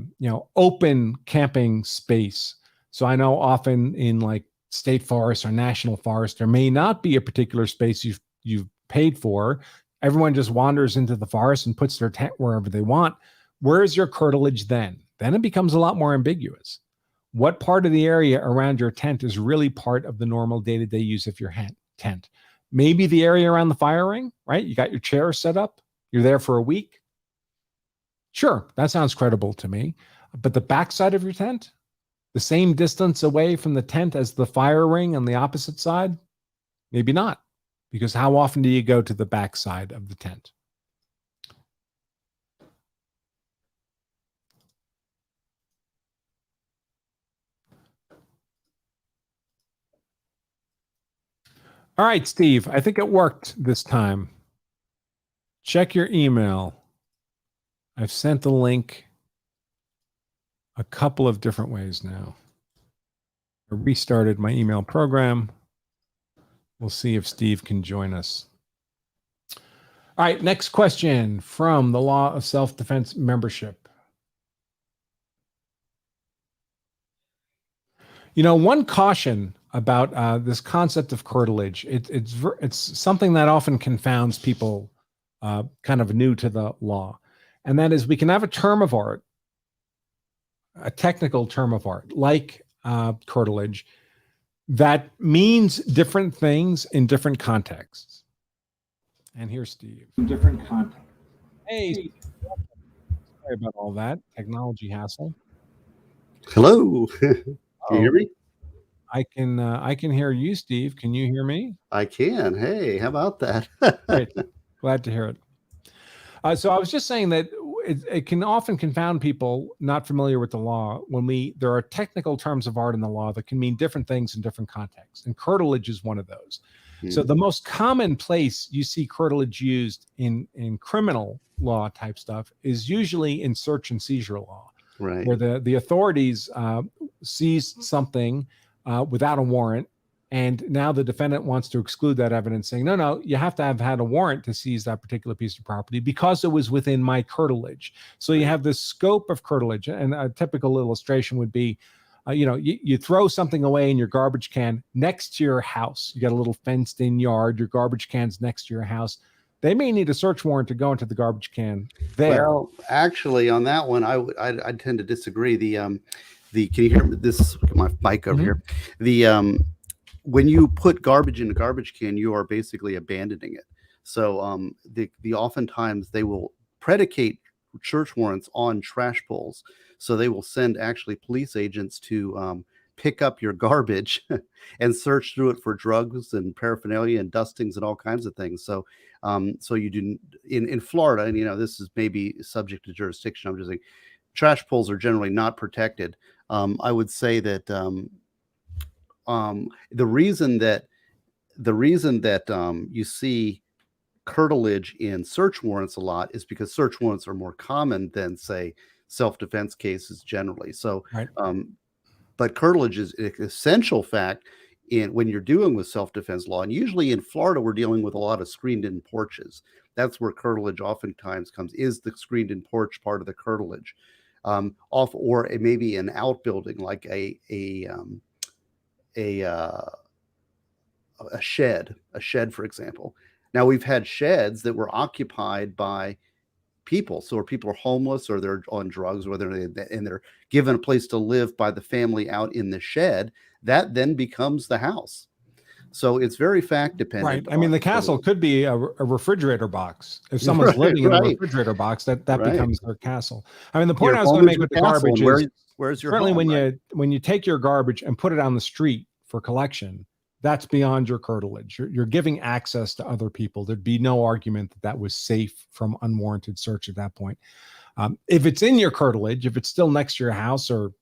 open camping space, so I know often in like state forest or national forest, there may not be a particular space you've paid for. Everyone just wanders into the forest and puts their tent wherever they want. Where is your curtilage then? Then it becomes a lot more ambiguous. What part of the area around your tent is really part of the normal day-to-day use of your tent? Maybe the area around the fire ring, right? You got your chair set up. You're there for a week. Sure, that sounds credible to me. But the backside of your tent, the same distance away from the tent as the fire ring on the opposite side? Maybe not, because how often do you go to the backside of the tent? All right, Steve, I think it worked this time. Check your email. I've sent the link a couple of different ways now. I restarted my email program. We'll see if Steve can join us. All right, next question from the Law of Self-Defense membership. You know, one caution about this concept of curtilage, it's something that often confounds people kind of new to the law. And that is, we can have a term of art, a technical term of art, like curtilage, that means different things in different contexts. And here's Steve. In different contexts. Hey, Steve. Sorry about all that technology hassle. Hello. Can you hear me? I can hear you, Steve. Can you hear me? I can. Hey, how about that? Great. Glad to hear it. So I was just saying that it can often confound people not familiar with the law when there are technical terms of art in the law that can mean different things in different contexts. And curtilage is one of those. So the most common place you see curtilage used in criminal law type stuff is usually in search and seizure law, right? Where the authorities seized something without a warrant, and now the defendant wants to exclude that evidence, saying, no, you have to have had a warrant to seize that particular piece of property because it was within my curtilage. So you have the scope of curtilage, and a typical illustration would be, you throw something away in your garbage can next to your house. You got a little fenced in yard, your garbage can's next to your house. They may need a search warrant to go into the garbage can there. Well, actually, on that one, I tend to disagree. Can you hear me? This my mic over here. When you put garbage in a garbage can, you are basically abandoning it. So the oftentimes they will predicate search warrants on trash pulls. So they will send actually police agents to pick up your garbage and search through it for drugs and paraphernalia and dustings and all kinds of things. So so you do in Florida, and this is maybe subject to jurisdiction. I'm just saying trash pulls are generally not protected. I would say that the reason that you see curtilage in search warrants a lot is because search warrants are more common than, say, self-defense cases generally. So, right. But curtilage is an essential fact when you're dealing with self-defense law. And usually in Florida, we're dealing with a lot of screened-in porches. That's where curtilage oftentimes comes, is the screened-in porch part of the curtilage. Or maybe an outbuilding like a shed, for example. Now we've had sheds that were occupied by people. So people are homeless or they're on drugs, or they're given a place to live by the family out in the shed. That then becomes the house. So it's very fact dependent. Right. I mean, the castle could be a refrigerator box. If someone's living in a refrigerator box, that becomes their castle. I mean, the point I was going to make with the garbage is where's your certainly home, when you take your garbage and put it on the street for collection, that's beyond your curtilage. You're giving access to other people. There'd be no argument that was safe from unwarranted search at that point. If it's in your curtilage, if it's still next to your house, or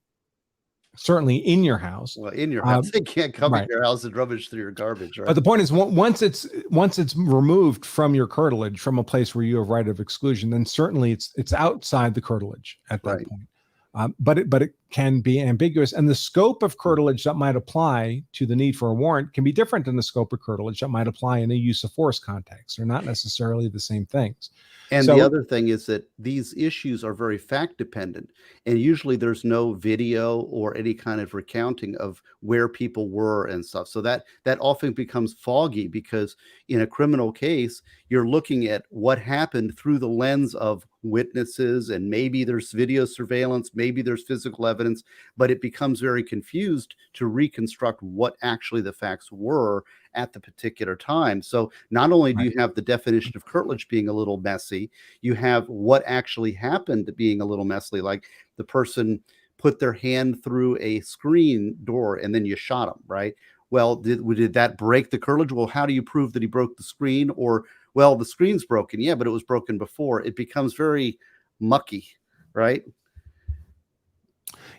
certainly in your house. Well, in your house, they can't come in your house and rummage through your garbage, right? But the point is, once it's removed from your curtilage, from a place where you have right of exclusion, then certainly it's outside the curtilage at that point. But it can be ambiguous, and the scope of curtilage that might apply to the need for a warrant can be different than the scope of curtilage that might apply in a use of force context. They're not necessarily the same things. And the other thing is that these issues are very fact dependent, and usually there's no video or any kind of recounting of where people were and stuff. So that often becomes foggy, because in a criminal case, you're looking at what happened through the lens of witnesses, and maybe there's video surveillance, maybe there's physical evidence, but it becomes very confused to reconstruct what actually the facts were at the particular time. So not only do you have the definition of curtilage being a little messy, you have what actually happened being a little messy, like the person put their hand through a screen door and then you shot them, right? Well, did that break the curtilage? Well, how do you prove that he broke the screen? Or, well, the screen's broken. Yeah, but it was broken before. It becomes very mucky, right?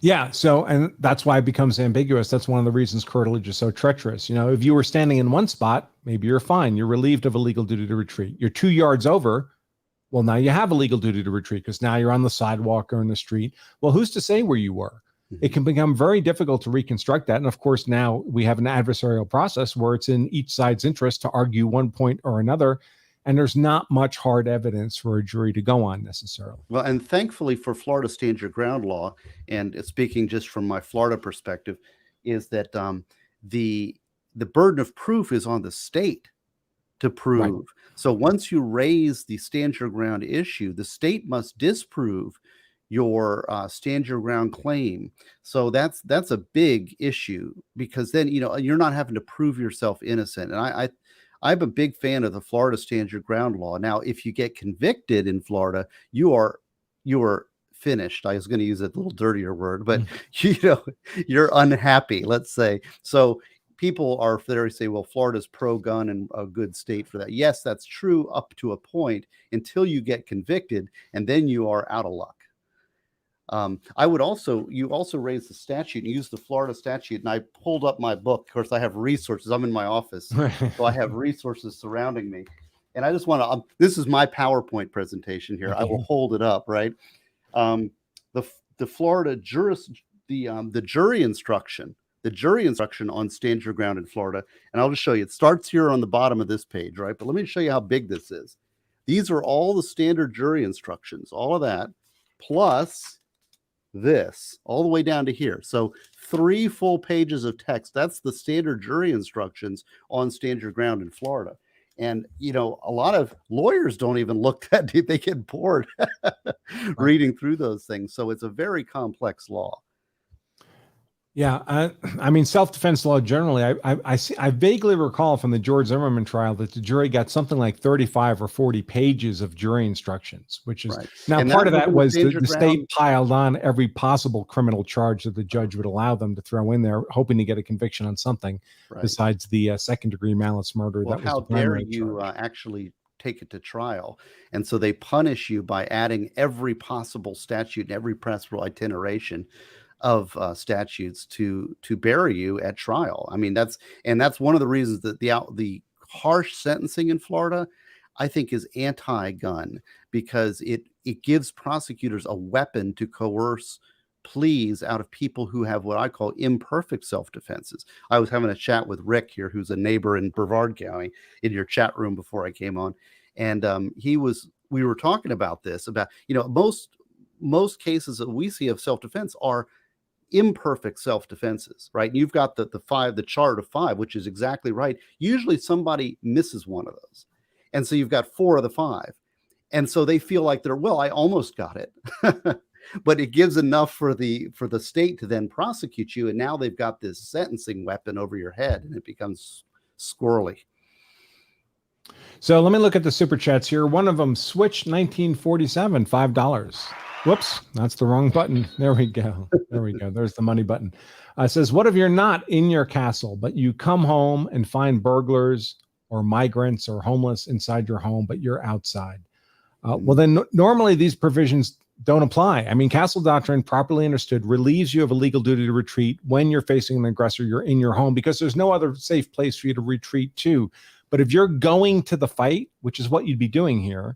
Yeah. So, and that's why it becomes ambiguous. That's one of the reasons curtilage is so treacherous. You know, if you were standing in one spot, maybe you're fine. You're relieved of a legal duty to retreat. You're 2 yards over. Well, now you have a legal duty to retreat because now you're on the sidewalk or in the street. Well, who's to say where you were? It can become very difficult to reconstruct that. And of course, now we have an adversarial process where it's in each side's interest to argue one point or another. And there's not much hard evidence for a jury to go on necessarily. Well, and thankfully for Florida stand your ground law, and speaking just from my Florida perspective, is that the burden of proof is on the state to prove. Right. So once you raise the stand your ground issue, the state must disprove your stand your ground claim. So that's a big issue, because then, you know, you're not having to prove yourself innocent. And I'm a big fan of the Florida stand your ground law. Now, if you get convicted in Florida, you are finished. I was going to use a little dirtier word, but you know, you're unhappy, let's say. So people are there to say, well, Florida's pro-gun and a good state for that. Yes, that's true up to a point until you get convicted, and then you are out of luck. You also raised the statute and used the Florida statute, and I pulled up my book. Of course, I have resources. I'm in my office, so I have resources surrounding me. And I just want to, this is my PowerPoint presentation here. I will hold it up, right? The Florida the jury instruction on stand your ground in Florida. And I'll just show you. It starts here on the bottom of this page, right? But let me show you how big this is. These are all the standard jury instructions, all of that, plus this all the way down to here. So 3 full pages of text. That's the standard jury instructions on stand your ground in Florida. And, you know, a lot of lawyers don't even look that deep. They get bored reading through those things. So it's a very complex law. Yeah, I mean, self-defense law generally, I vaguely recall from the George Zimmerman trial that the jury got something like 35 or 40 pages of jury instructions, which is now part of that was the state piled on every possible criminal charge that the judge would allow them to throw in there, hoping to get a conviction on something besides the second-degree malice murder. Well, how dare you actually take it to trial? And so they punish you by adding every possible statute and every possible itineration of statutes to bury you at trial. I mean, that's one of the reasons that the harsh sentencing in Florida, I think, is anti-gun, because it gives prosecutors a weapon to coerce pleas out of people who have what I call imperfect self-defenses. I was having a chat with Rick here, who's a neighbor in Brevard County, in your chat room before I came on, and we were talking about this, about, you know, most cases that we see of self-defense are imperfect self-defenses, right? And you've got the chart of 5, which is exactly right. Usually somebody misses one of those. And so you've got 4 of the 5. And so they feel like I almost got it. But it gives enough for the state to then prosecute you. And now they've got this sentencing weapon over your head, and it becomes squirrely. So let me look at the super chats here. One of them, Switch 1947, $5. Whoops, that's the wrong button. There we go. There we go. There's the money button. It says, what if you're not in your castle, but you come home and find burglars or migrants or homeless inside your home, but you're outside? Well, then normally these provisions don't apply. I mean, Castle Doctrine, properly understood, relieves you of a legal duty to retreat when you're facing an aggressor, you're in your home, because there's no other safe place for you to retreat to. But if you're going to the fight, which is what you'd be doing here,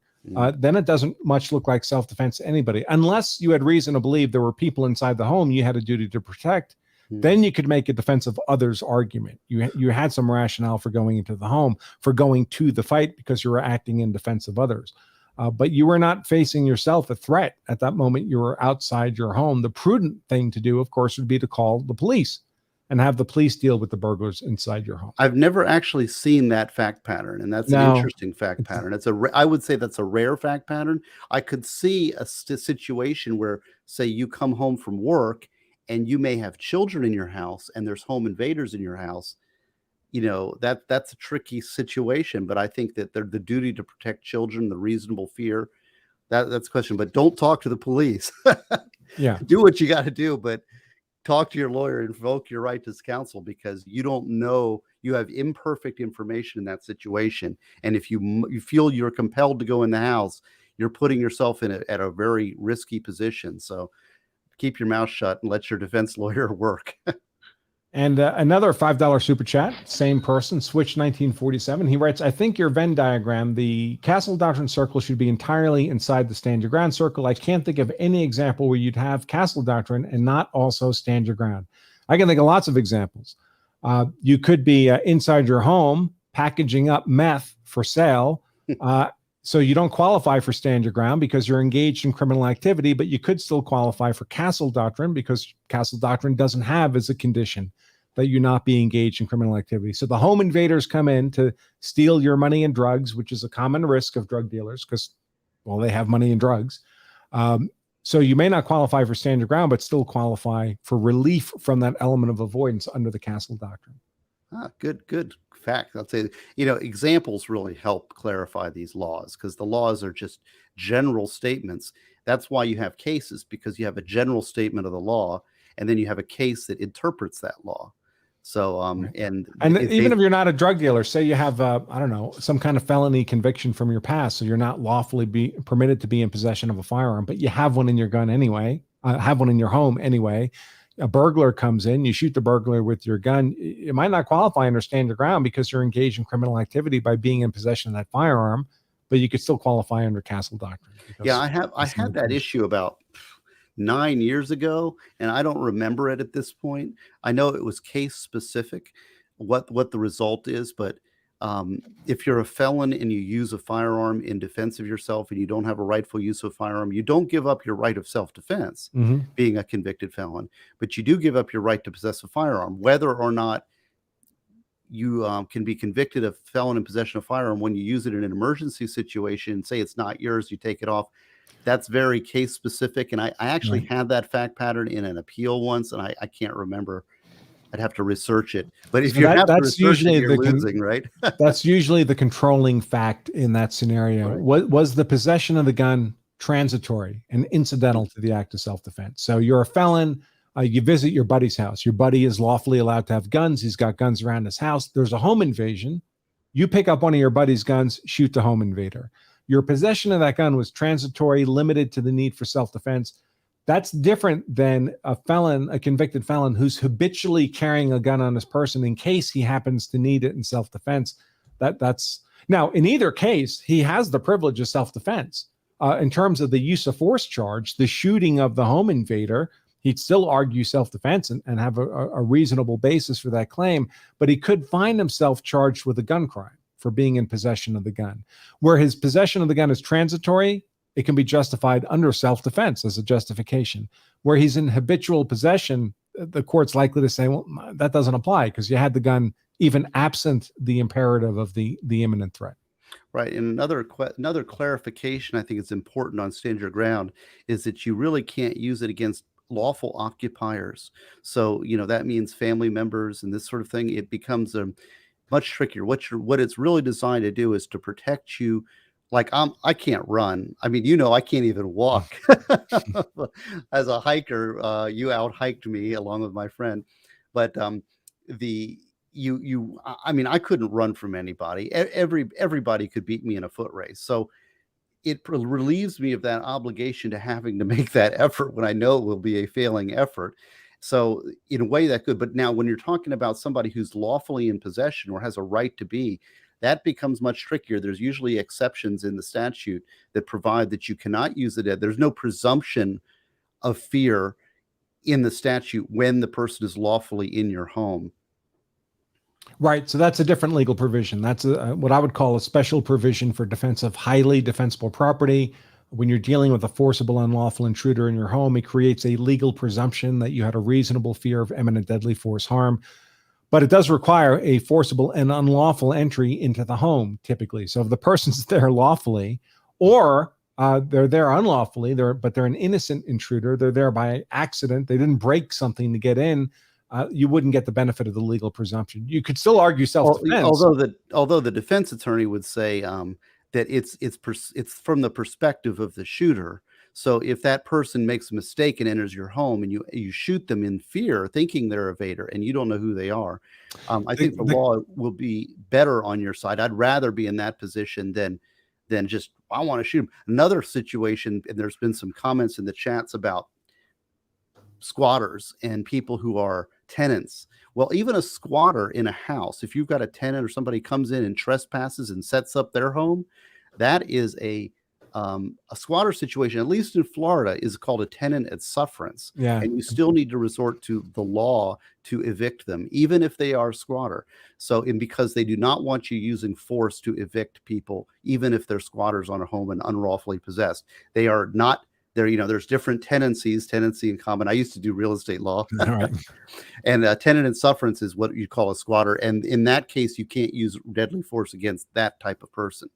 then it doesn't much look like self-defense to anybody, unless you had reason to believe there were people inside the home you had a duty to protect. Then you could make a defense of others argument. You had some rationale for going into the home, for going to the fight, because you were acting in defense of others. But you were not facing yourself a threat at that moment. You were outside your home. The prudent thing to do, of course, would be to call the police. and have the police deal with the burglars inside your home. I've never actually seen that fact pattern, and that's an interesting fact pattern. I would say that's a rare fact pattern. I could see a situation where, say, you come home from work and you may have children in your house and there's home invaders in your house. That's a tricky situation, but I think that the duty to protect children, the reasonable fear, that's a question. But don't talk to the police. Yeah. Do what you got to do, but talk to your lawyer, invoke your right to counsel, because you don't know, you have imperfect information in that situation. And if you feel you're compelled to go in the house, you're putting yourself at a very risky position. So keep your mouth shut and let your defense lawyer work. And another $5 super chat, same person, Switch 1947. He writes, I think your Venn diagram, the Castle Doctrine circle should be entirely inside the stand your ground circle. I can't think of any example where you'd have Castle Doctrine and not also stand your ground. I can think of lots of examples. You could be inside your home packaging up meth for sale. So you don't qualify for stand your ground because you're engaged in criminal activity, but you could still qualify for Castle Doctrine because Castle Doctrine doesn't have as a condition that you not be engaged in criminal activity. So the home invaders come in to steal your money and drugs, which is a common risk of drug dealers because, well, they have money and drugs. So you may not qualify for stand your ground, but still qualify for relief from that element of avoidance under the Castle Doctrine. Good fact. I'll say, examples really help clarify these laws, because the laws are just general statements. That's why you have cases, because you have a general statement of the law, and then you have a case that interprets that law. So, and even if you're not a drug dealer, say you have, I don't know, some kind of felony conviction from your past, so you're not lawfully permitted to be in possession of a firearm, but you have one in your gun anyway, have one in your home anyway. A burglar comes in, you shoot the burglar with your gun. It might not qualify under stand your ground because you're engaged in criminal activity by being in possession of that firearm, but you could still qualify under Castle Doctrine. Yeah, I had that issue about 9 years ago, and I don't remember it at this point. I know it was case specific, what the result is, but if you're a felon and you use a firearm in defense of yourself and you don't have a rightful use of a firearm, you don't give up your right of self-defense, being a convicted felon, but you do give up your right to possess a firearm, whether or not you can be convicted of felon in possession of firearm when you use it in an emergency situation. Say it's not yours, you take it off. That's very case specific. And I actually had that fact pattern in an appeal once, and I can't remember. I'd have to research it. But if that's usually you're losing, right? That's usually the controlling fact in that scenario. Right. Was the possession of the gun transitory and incidental to the act of self-defense? So you're a felon. You visit your buddy's house. Your buddy is lawfully allowed to have guns. He's got guns around his house. There's a home invasion. You pick up one of your buddy's guns, shoot the home invader. Your possession of that gun was transitory, limited to the need for self-defense. That's different than a felon, a convicted felon who's habitually carrying a gun on his person in case he happens to need it in self-defense. That's now, in either case, he has the privilege of self-defense. In terms of the use of force charge, the shooting of the home invader, he'd still argue self-defense and have a reasonable basis for that claim, but he could find himself charged with a gun crime for being in possession of the gun. Where his possession of the gun is transitory, it can be justified under self-defense as a justification. Where he's in habitual possession, the court's likely to say, well, that doesn't apply because you had the gun even absent the imperative of the imminent threat. Right. And another clarification I think is important on stand your ground is that you really can't use it against lawful occupiers. So, that means family members and this sort of thing. It becomes much trickier. What it's really designed to do is to protect you. Like I can't run. I mean, I can't even walk. As a hiker, you out hiked me along with my friend, but I mean, I couldn't run from anybody. Everybody could beat me in a foot race. So it relieves me of that obligation to having to make that effort when I know it will be a failing effort. So in a way that could, but now when you're talking about somebody who's lawfully in possession or has a right to be, that becomes much trickier. There's usually exceptions in the statute that provide that you cannot use it. There's no presumption of fear in the statute when the person is lawfully in your home. Right. So that's a different legal provision. That's what I would call a special provision for defense of highly defensible property. when you're dealing with a forcible, unlawful intruder in your home, it creates a legal presumption that you had a reasonable fear of imminent deadly force harm. But it does require a forcible and unlawful entry into the home, typically. So if the person's there lawfully, or they're there unlawfully, but they're an innocent intruder, they're there by accident, they didn't break something to get in, you wouldn't get the benefit of the legal presumption. You could still argue self-defense. Although the defense attorney would say that it's from the perspective of the shooter. So if that person makes a mistake and enters your home and you shoot them in fear, thinking they're a evader, and you don't know who they are, I think the law will be better on your side. I'd rather be in that position than just, I want to shoot them. Another situation, and there's been some comments in the chats about squatters and people who are tenants. Well, even a squatter in a house, if you've got a tenant or somebody comes in and trespasses and sets up their home, that is a squatter situation, at least in Florida, is called a tenant at sufferance. Yeah. And you still need to resort to the law to evict them, even if they are a squatter. So, and because they do not want you using force to evict people, even if they're squatters on a home and unlawfully possessed, they are not there. There's different tenancy in common. I used to do real estate law. Right. And tenant at sufferance is what you call a squatter. And in that case, you can't use deadly force against that type of person.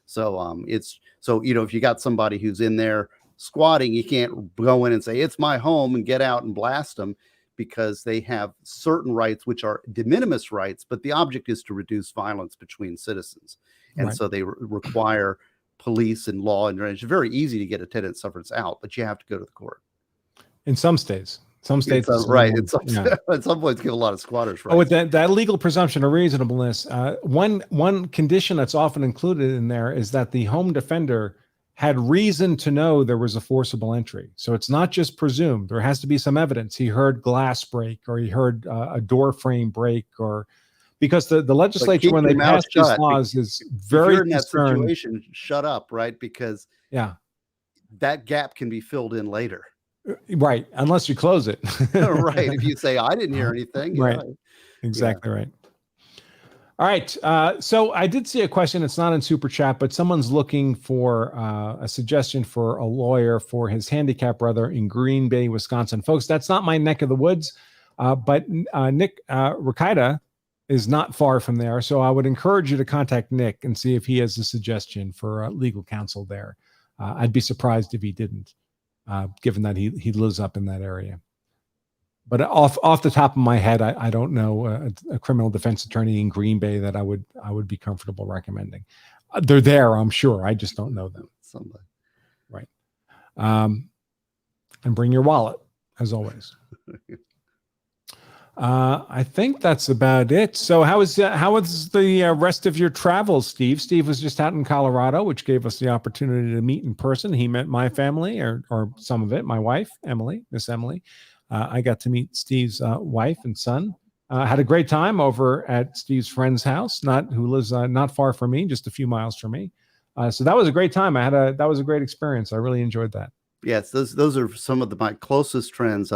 So if you got somebody who's in there squatting, you can't go in and say, it's my home, and get out and blast them, because they have certain rights, which are de minimis rights, but the object is to reduce violence between citizens. And right. So they require police and law, and it's very easy to get a tenant sufferance out, but you have to go to the court. In some states. Some states, right? At some points, give a lot of squatters right. With that legal presumption of reasonableness, one condition that's often included in there is that the home defender had reason to know there was a forcible entry. So it's not just presumed. There has to be some evidence. He heard glass break, or he heard a door frame break, or because the legislature, when they passed these laws, is very in that concerned. Situation, shut up, right? Because that gap can be filled in later. Right, unless you close it. Right, if you say, I didn't hear anything. Right, exactly right. All right, so I did see a question. It's not in Super Chat, but someone's looking for a suggestion for a lawyer for his handicapped brother in Green Bay, Wisconsin. Folks, that's not my neck of the woods, but Nick Ricada is not far from there. So I would encourage you to contact Nick and see if he has a suggestion for legal counsel there. I'd be surprised if he didn't. Given that he lives up in that area. But off the top of my head, I don't know a criminal defense attorney in Green Bay that I would be comfortable recommending. They're there, I'm sure. I just don't know them. Somebody. Right. And bring your wallet, as always. I think that's about it. So how was the rest of your travels, Steve? Steve was just out in Colorado, which gave us the opportunity to meet in person. He met my family, or some of it, my wife, Emily, Miss Emily. I got to meet Steve's wife and son. Had a great time over at Steve's friend's house, who lives not far from me, just a few miles from me. So that was a great time. That was a great experience. I really enjoyed that. Yes, those are some of my closest friends.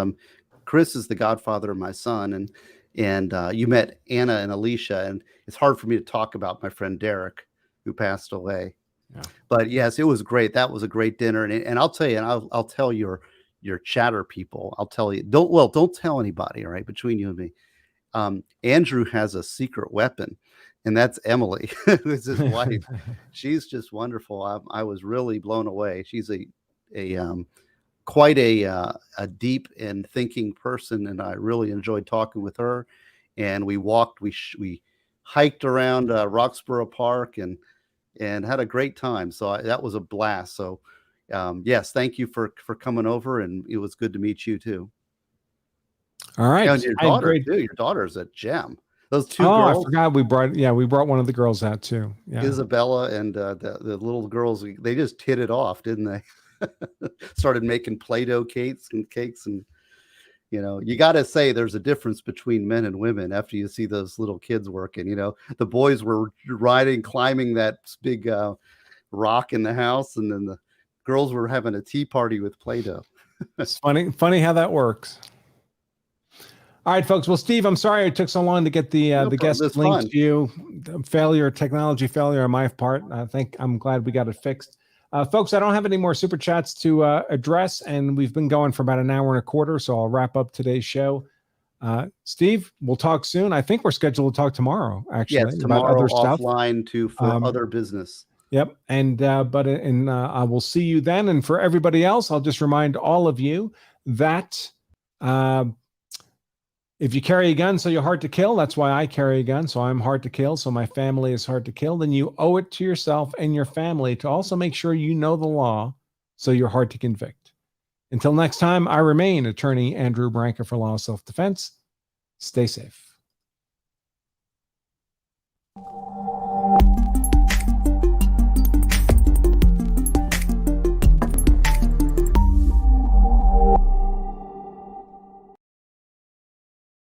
Chris is the godfather of my son, and you met Anna and Alicia, and it's hard for me to talk about my friend Derek, who passed away. Yeah. But yes, it was great. That was a great dinner, and I'll tell you, and I'll tell your chatter people. I'll tell you. Don't tell anybody. All right, between you and me, Andrew has a secret weapon, and that's Emily, who's his wife. She's just wonderful. I was really blown away. She's quite a deep and thinking person, and I really enjoyed talking with her. And we hiked around Roxborough Park and had a great time. So that was a blast. So yes, thank you for coming over, and it was good to meet you too. All right, and your daughter too. Your daughter's a gem. Those two girls. I forgot we brought one of the girls out too. Yeah. Isabella and the little girls. They just hit it off, didn't they? Started making Play-Doh cakes, and you got to say there's a difference between men and women after you see those little kids working. The boys were climbing that big rock in the house, and then the girls were having a tea party with Play-Doh. It's funny how that works. All right, folks. Well, Steve, I'm sorry it took so long to get the guest link to you. Technology failure on my part. I'm glad we got it fixed. Folks, I don't have any more super chats to address, and we've been going for about an hour and a quarter, so I'll wrap up today's show. Steve, we'll talk soon. I think we're scheduled to talk tomorrow, actually. Yes, about tomorrow other stuff. offline for other business. Yep. And I will see you then. And for everybody else, I'll just remind all of you that if you carry a gun, so you're hard to kill, that's why I carry a gun. So I'm hard to kill. So my family is hard to kill. Then you owe it to yourself and your family to also make sure you know the law, so you're hard to convict. Until next time, I remain Attorney Andrew Branca for Law of Self-Defense. Stay safe.